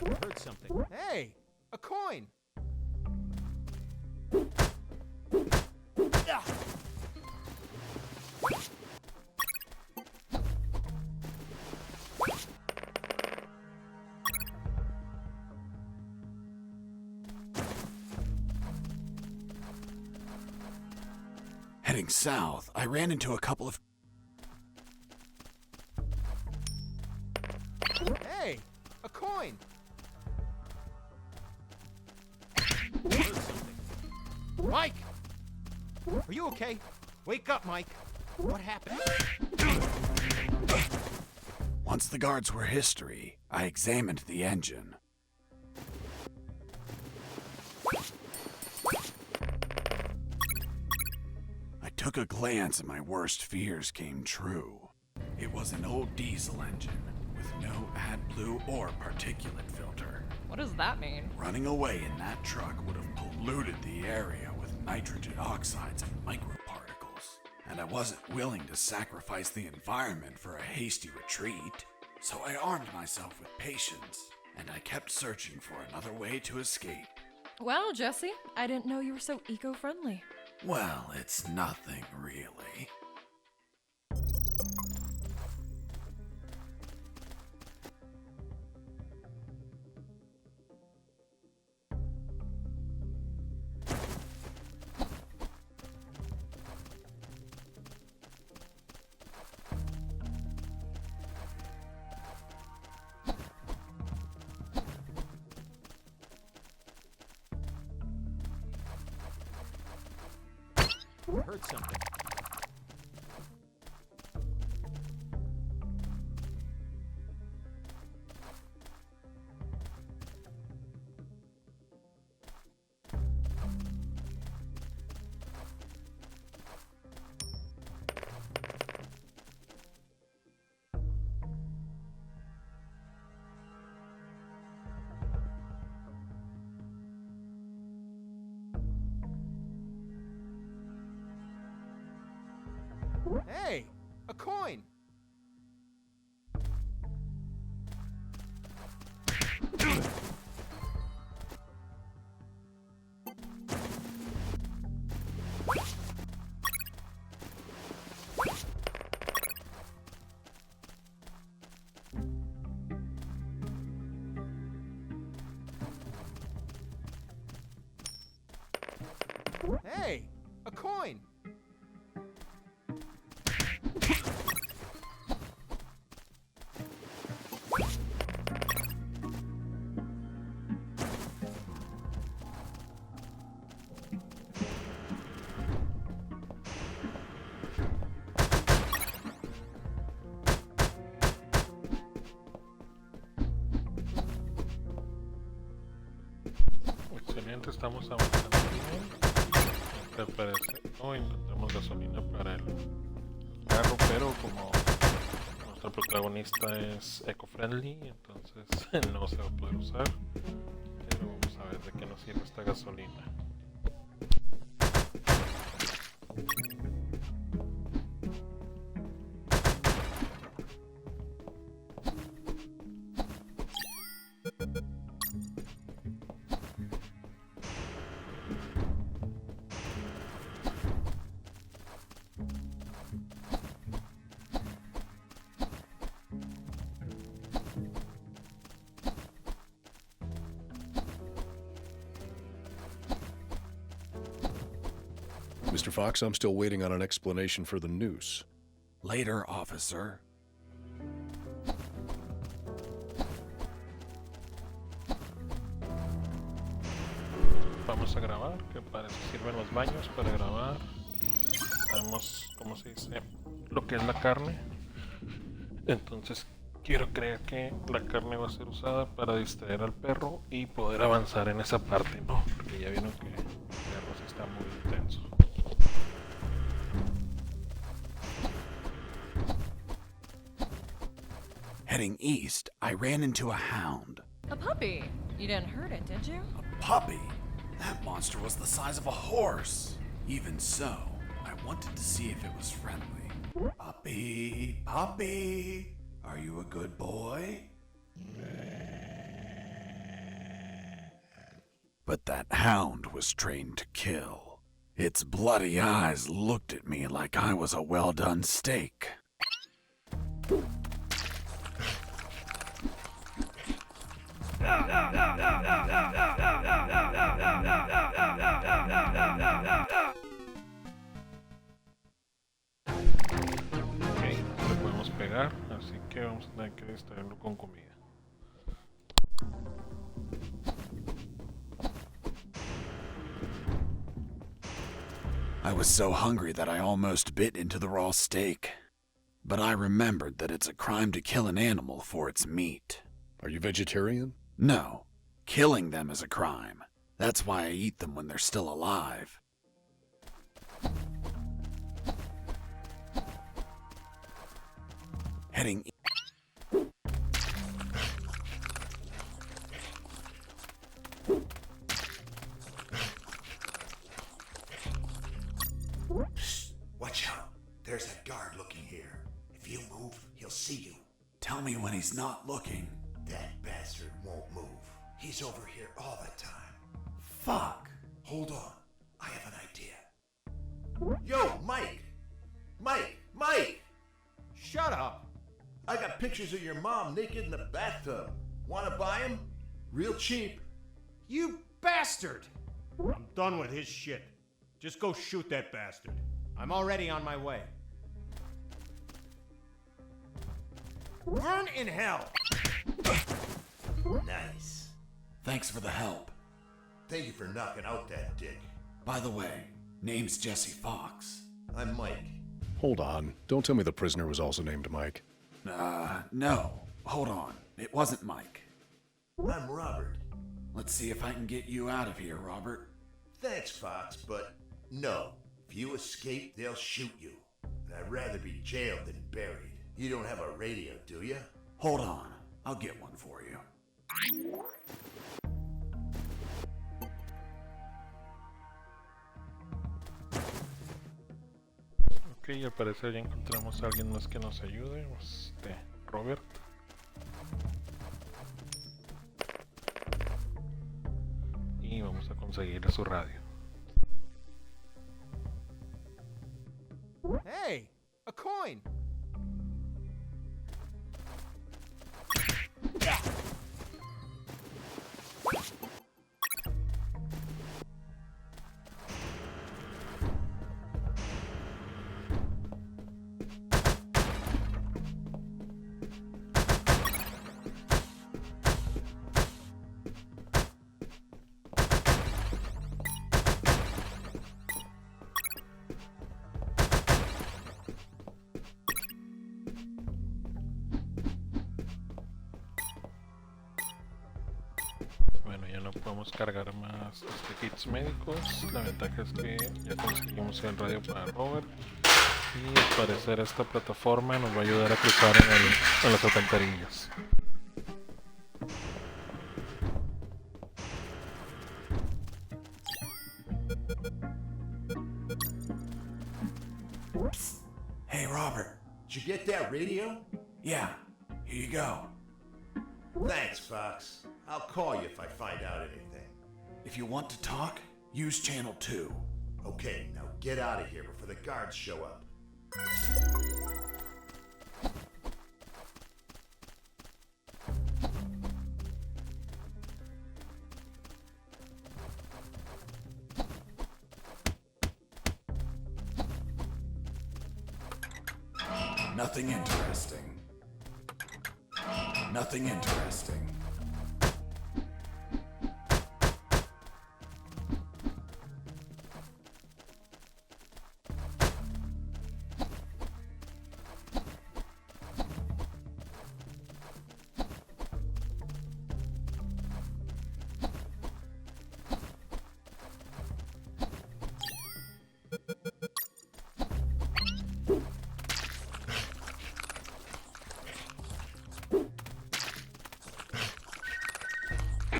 I heard something. Hey, a coin. heading south, I ran into a couple of... Hey, a coin. Mike! Are you okay? Wake up, Mike. What happened? Once the guards were history, I examined the engine. I took a glance and my worst fears came true. It was an old diesel engine with no AdBlue or particulate filter. What does that mean? Running away in that truck would have polluted the area with nitrogen oxides and microparticles. And I wasn't willing to sacrifice the environment for a hasty retreat. So I armed myself with patience, and I kept searching for another way to escape. Wow, Jesse, I didn't know you were so eco-friendly. Well, it's nothing really. Heard something. Hey, a coin. Hey, a coin. Excelente, estamos avanzando bien. Este parece. No encontramos gasolina para el carro, pero como nuestro protagonista es eco-friendly, entonces no se va a poder usar. Pero vamos a ver de qué nos sirve esta gasolina. Mr. Fox, I'm still waiting on an explanation for the noose. Later, officer. Vamos a grabar, que para eso sirven los baños, para grabar. Sabemos, ¿cómo se dice? Lo que es la carne. Entonces quiero creer que la carne va a ser usada para distraer al perro y poder avanzar en esa parte, ¿no? Porque ya vieron que el perro sí está muy intenso. Heading east, I ran into a hound. A puppy. You didn't hurt it, did you? A puppy? That monster was the size of a horse. Even so, I wanted to see if it was friendly. Puppy, puppy, are you a good boy? But that hound was trained to kill. Its bloody eyes looked at me like I was a well-done steak. cargar, así que vamos a tener que distraerlo con comida. I was so hungry that I almost bit into the raw steak. But I remembered that it's a crime to kill an animal for its meat. Are you vegetarian? No, killing them is a crime. That's why I eat them when they're still alive. Heading Psst, watch out. There's a guard looking here. If you move, he'll see you. Tell me when he's not looking. That bastard won't move. He's over here all the time. Fuck. Hold on. I have an idea. Yo, Mike! Mike! Shut up! I got pictures of your mom naked in the bathtub. Wanna buy them? Real cheap. You bastard! I'm done with his shit. Just go shoot that bastard. I'm already on my way. Burn in hell! Nice. Thanks for the help. Thank you for knocking out that dick. By the way, name's Jesse Fox. I'm Mike. Hold on. Don't tell me the prisoner was also named Mike. No. Hold on. It wasn't Mike. I'm Robert. Let's see if I can get you out of here, Robert. Thanks, Fox, but no. If you escape, they'll shoot you. And I'd rather be jailed than buried. You don't have a radio, do you? Hold on. I'll get one for you. Ok, al parecer ya encontramos a alguien más que nos ayude. Robert. Y vamos a conseguir su radio. Hey! A coin! Bueno, ya no podemos cargar más kits médicos. La ventaja es que ya conseguimos el radio para Robert. Y al parecer esta plataforma nos va a ayudar a cruzar en las alcantarillas. Hey, Robert. Did you get that radio? Yeah, here you go. Thanks, Fox. I'll call you if I find out anything. If you want to talk, use channel 2. Okay, now get out of here before the guards show up. Nothing interesting. Nothing interesting.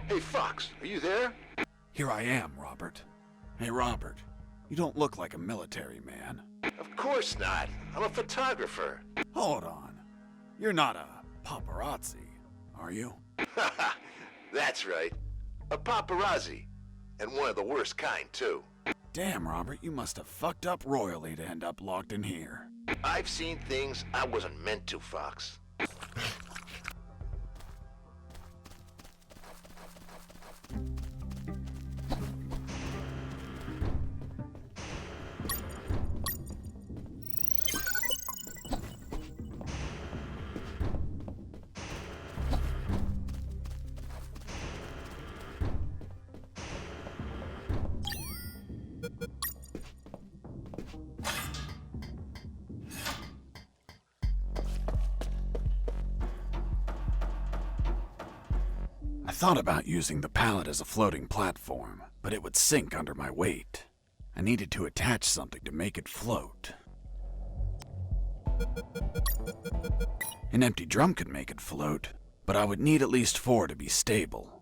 Hey, Fox, are you there? Here I am, Robert. Hey, Robert, you don't look like a military man. Of course not. I'm a photographer. Hold on. You're not a paparazzi, are you? That's right. A paparazzi. And one of the worst kind, too. Damn, Robert, you must have fucked up royally to end up locked in here. I've seen things I wasn't meant to, Fox. thought about using the pallet as a floating platform, but it would sink under my weight. I needed to attach something to make it float. An empty drum could make it float, but I would need at least 4 to be stable.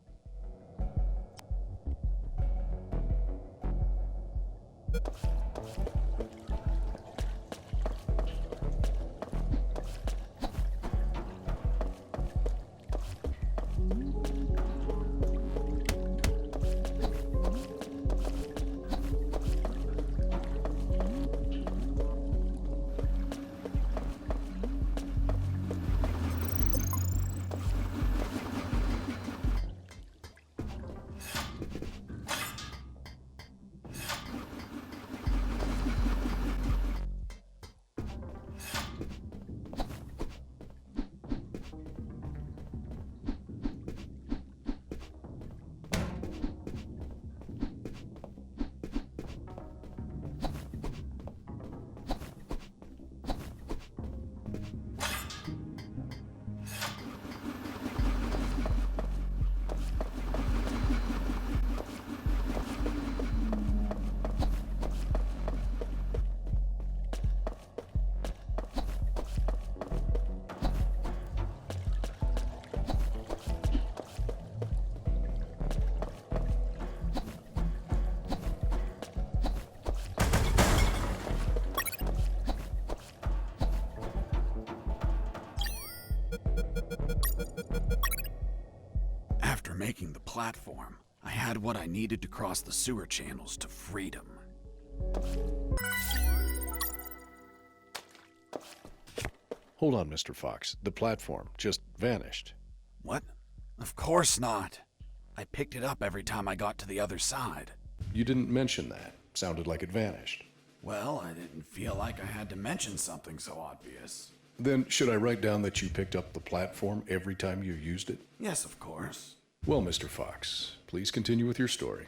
After making the platform, I had what I needed to cross the sewer channels to freedom. Hold on, Mr. Fox. The platform just vanished. What? Of course not. I picked it up every time I got to the other side. You didn't mention that. Sounded like it vanished. Well, I didn't feel like I had to mention something so obvious. Then should I write down that you picked up the platform every time you used it? Yes, of course. Well, Mr. Fox, please continue with your story.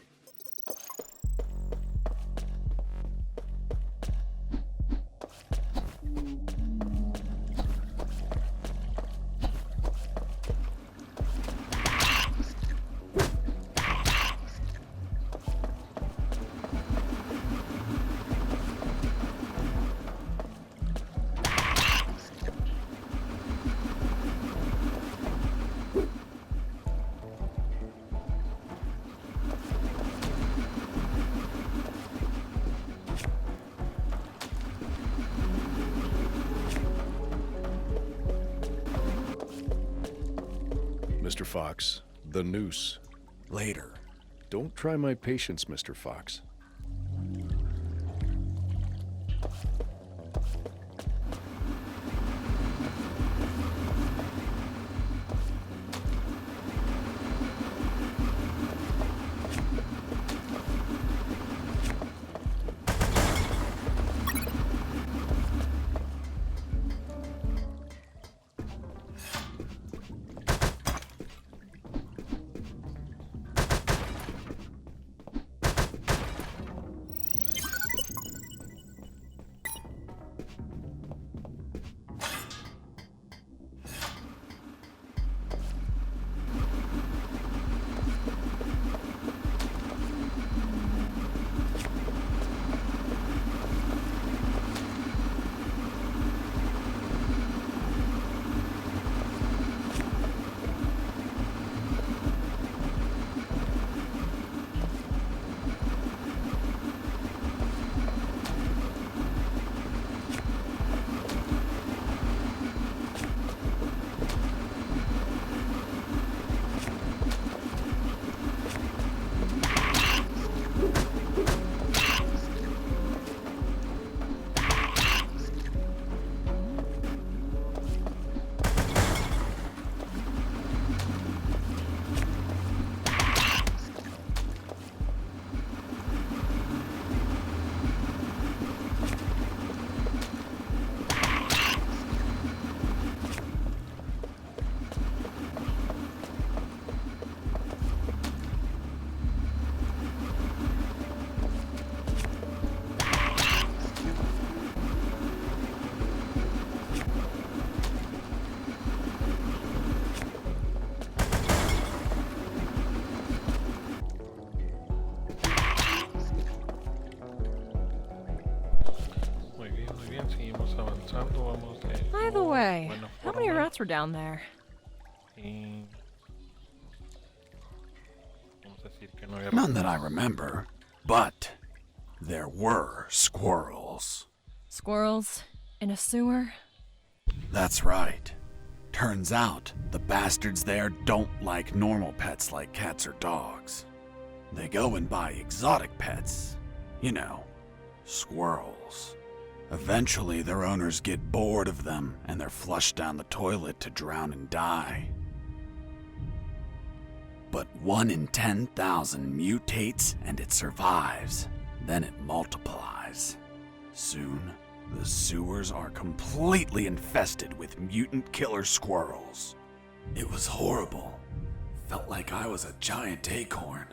Mr. Fox, the noose. Later. Don't try my patience, Mr. Fox. bien, seguimos avanzando, vamos de By the way, buena how many forma. rats were down there? Y vamos a decir que no había None that I remember, but there were squirrels. Squirrels? In a sewer? That's right. Turns out the bastards there don't like normal pets like cats or dogs. They go and buy exotic pets. You know, squirrels. Eventually, their owners get bored of them and they're flushed down the toilet to drown and die. But 1 in 10,000 mutates and it survives. Then it multiplies. Soon, the sewers are completely infested with mutant killer squirrels. It was horrible. Felt like I was a giant acorn.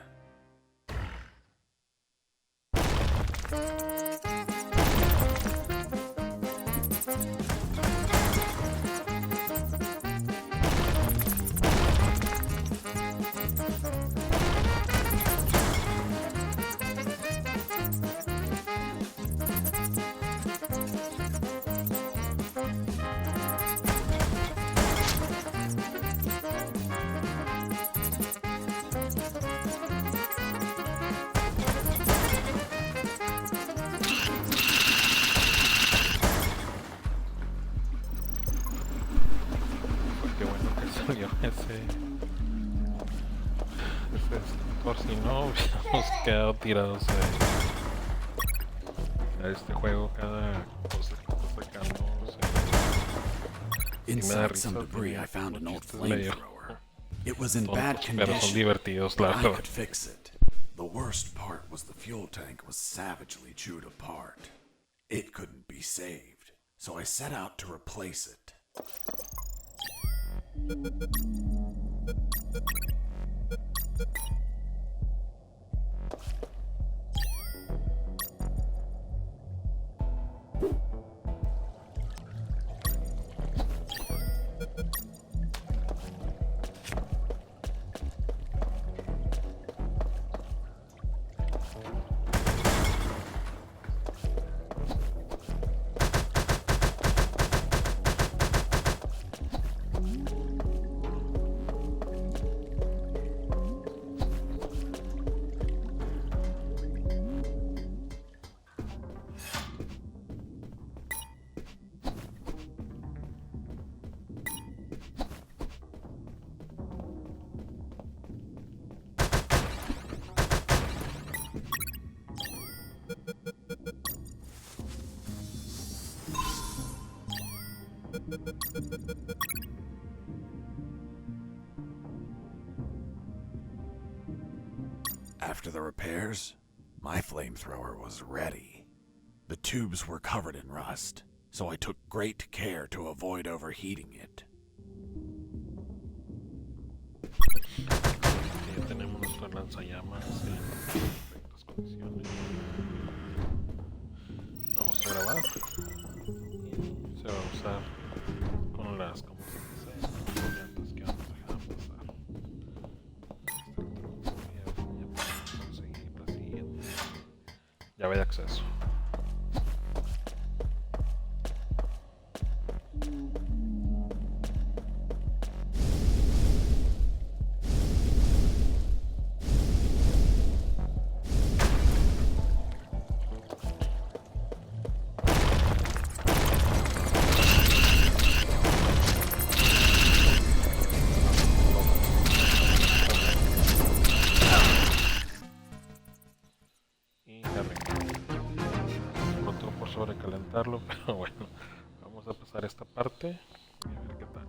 Qué bueno que salió ese por si no hubiéramos quedado tirados a este juego cada cosa que está sacando. O sea, sí me da Inside risa, some debris, tiene I found an old chistes medio flamethrower. It was in bad tontos, pero son condition, divertidos, la but I verdad. could fix it. The worst part was the fuel tank was savagely chewed apart. It couldn't be saved, so I set out to replace it. After the repairs, my flamethrower was ready. The tubes were covered in rust, so I took great care to avoid overheating it. Ya tenemos nuestro lanzallamas en perfectas condiciones. Vamos a grabar y se va a usar con las, como se dice, las llantas que vamos a dejar pasar. Este truco ya podemos conseguir la siguiente llave de acceso. Y arreglamos. Pronto por sobrecalentarlo, pero bueno, vamos a pasar esta parte y a ver qué tal.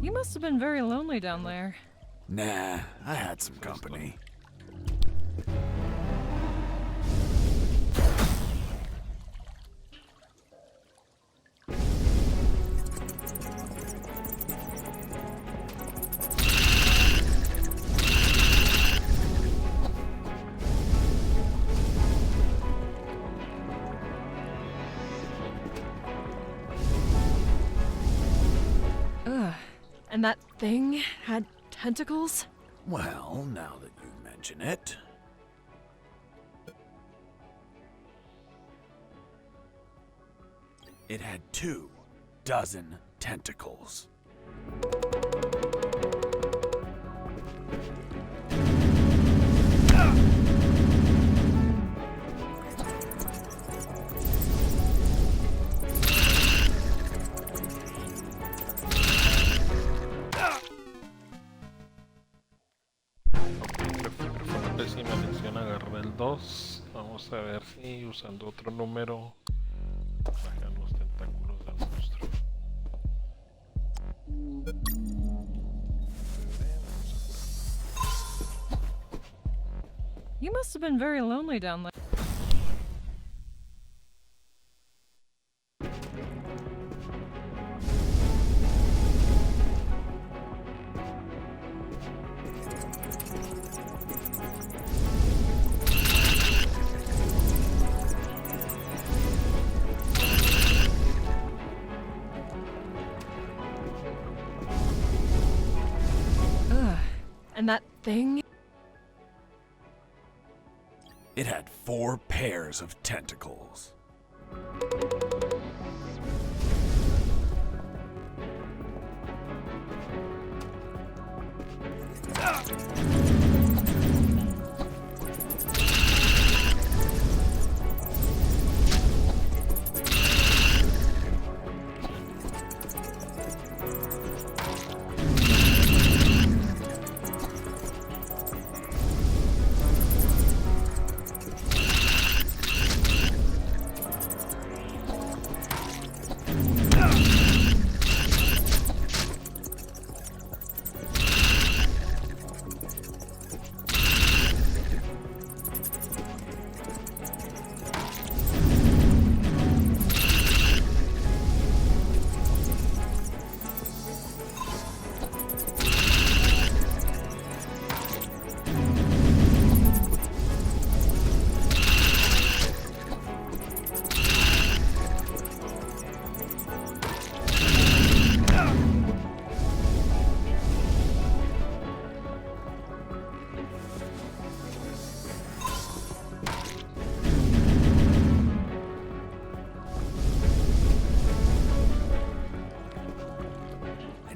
You must have been very lonely down there. Nah, I had some company. Ugh. And that thing had tentacles? Well, now that you mention it. It had 24 tentacles. Fue una pésima elección agarrar el 2. Vamos a ver si usando otro número bajan los tentáculos del monstruo. You must have been very lonely down there. Ugh. And that thing? It had 4 pairs of tentacles.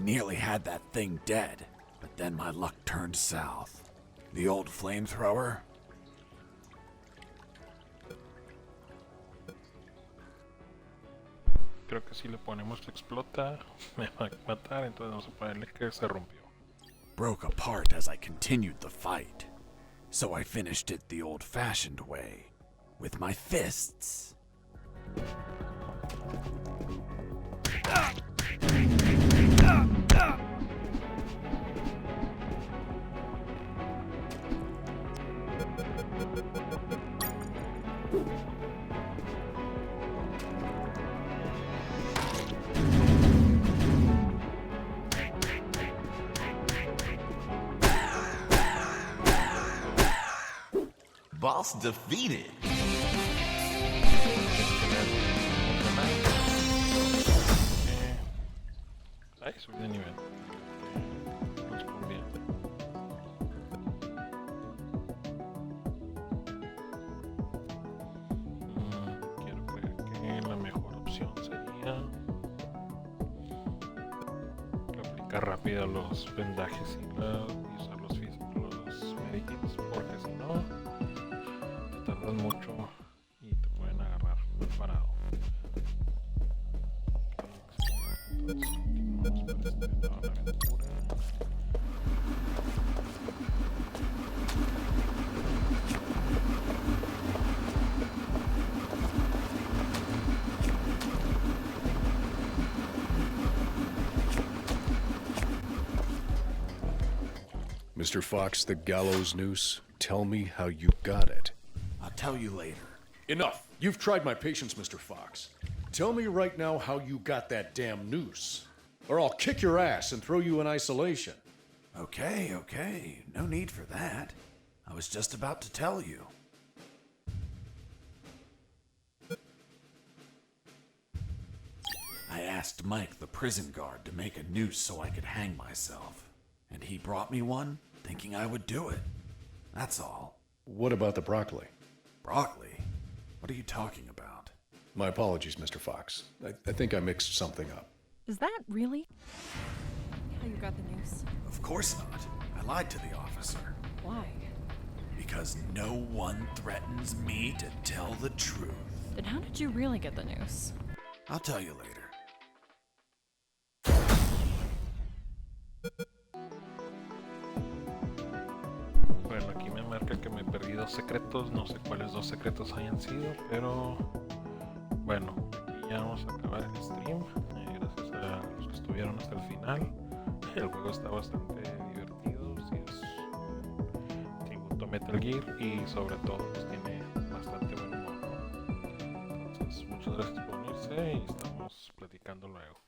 Nearly had that thing dead, but then my luck turned south. The old flamethrower? Creo que si le ponemos explota me va a matar, entonces vamos a ponerle que se rompió. Broke apart as I continued the fight. So I finished it the old-fashioned way, with my fists. Boss defeated. Ay, subí de nivel. Nos conviene. Quiero creer que la mejor opción sería aplicar rápido los vendajes y usar los medikits, porque si no te tardan mucho y te pueden agarrar parado. Entonces, continuamos por este lado de la aventura. Mr. Fox, the gallows noose, tell me how you got it. I'll tell you later. Enough! You've tried my patience, Mr. Fox. Tell me right now how you got that damn noose, or I'll kick your ass and throw you in isolation. Okay. No need for that. I was just about to tell you. I asked Mike, the prison guard, to make a noose so I could hang myself. And he brought me one, thinking I would do it. That's all. What about the broccoli? Broccoli? What are you talking about? My apologies, Mr. Fox. I think I mixed something up. Is that really how you got the news? Of course not. I lied to the officer. Why? Because no one threatens me to tell the truth. Then how did you really get the news? I'll tell you later. Bueno, aquí me marca que me perdí 2 secretos, no sé cuáles 2 secretos hayan sido, pero bueno, aquí ya vamos a acabar el stream. Gracias a los que estuvieron hasta el final. El juego está bastante divertido, si es tributo a Metal Gear y sobre todo pues tiene bastante buen humor, ¿no? Entonces, muchas gracias por unirse y estamos platicando luego.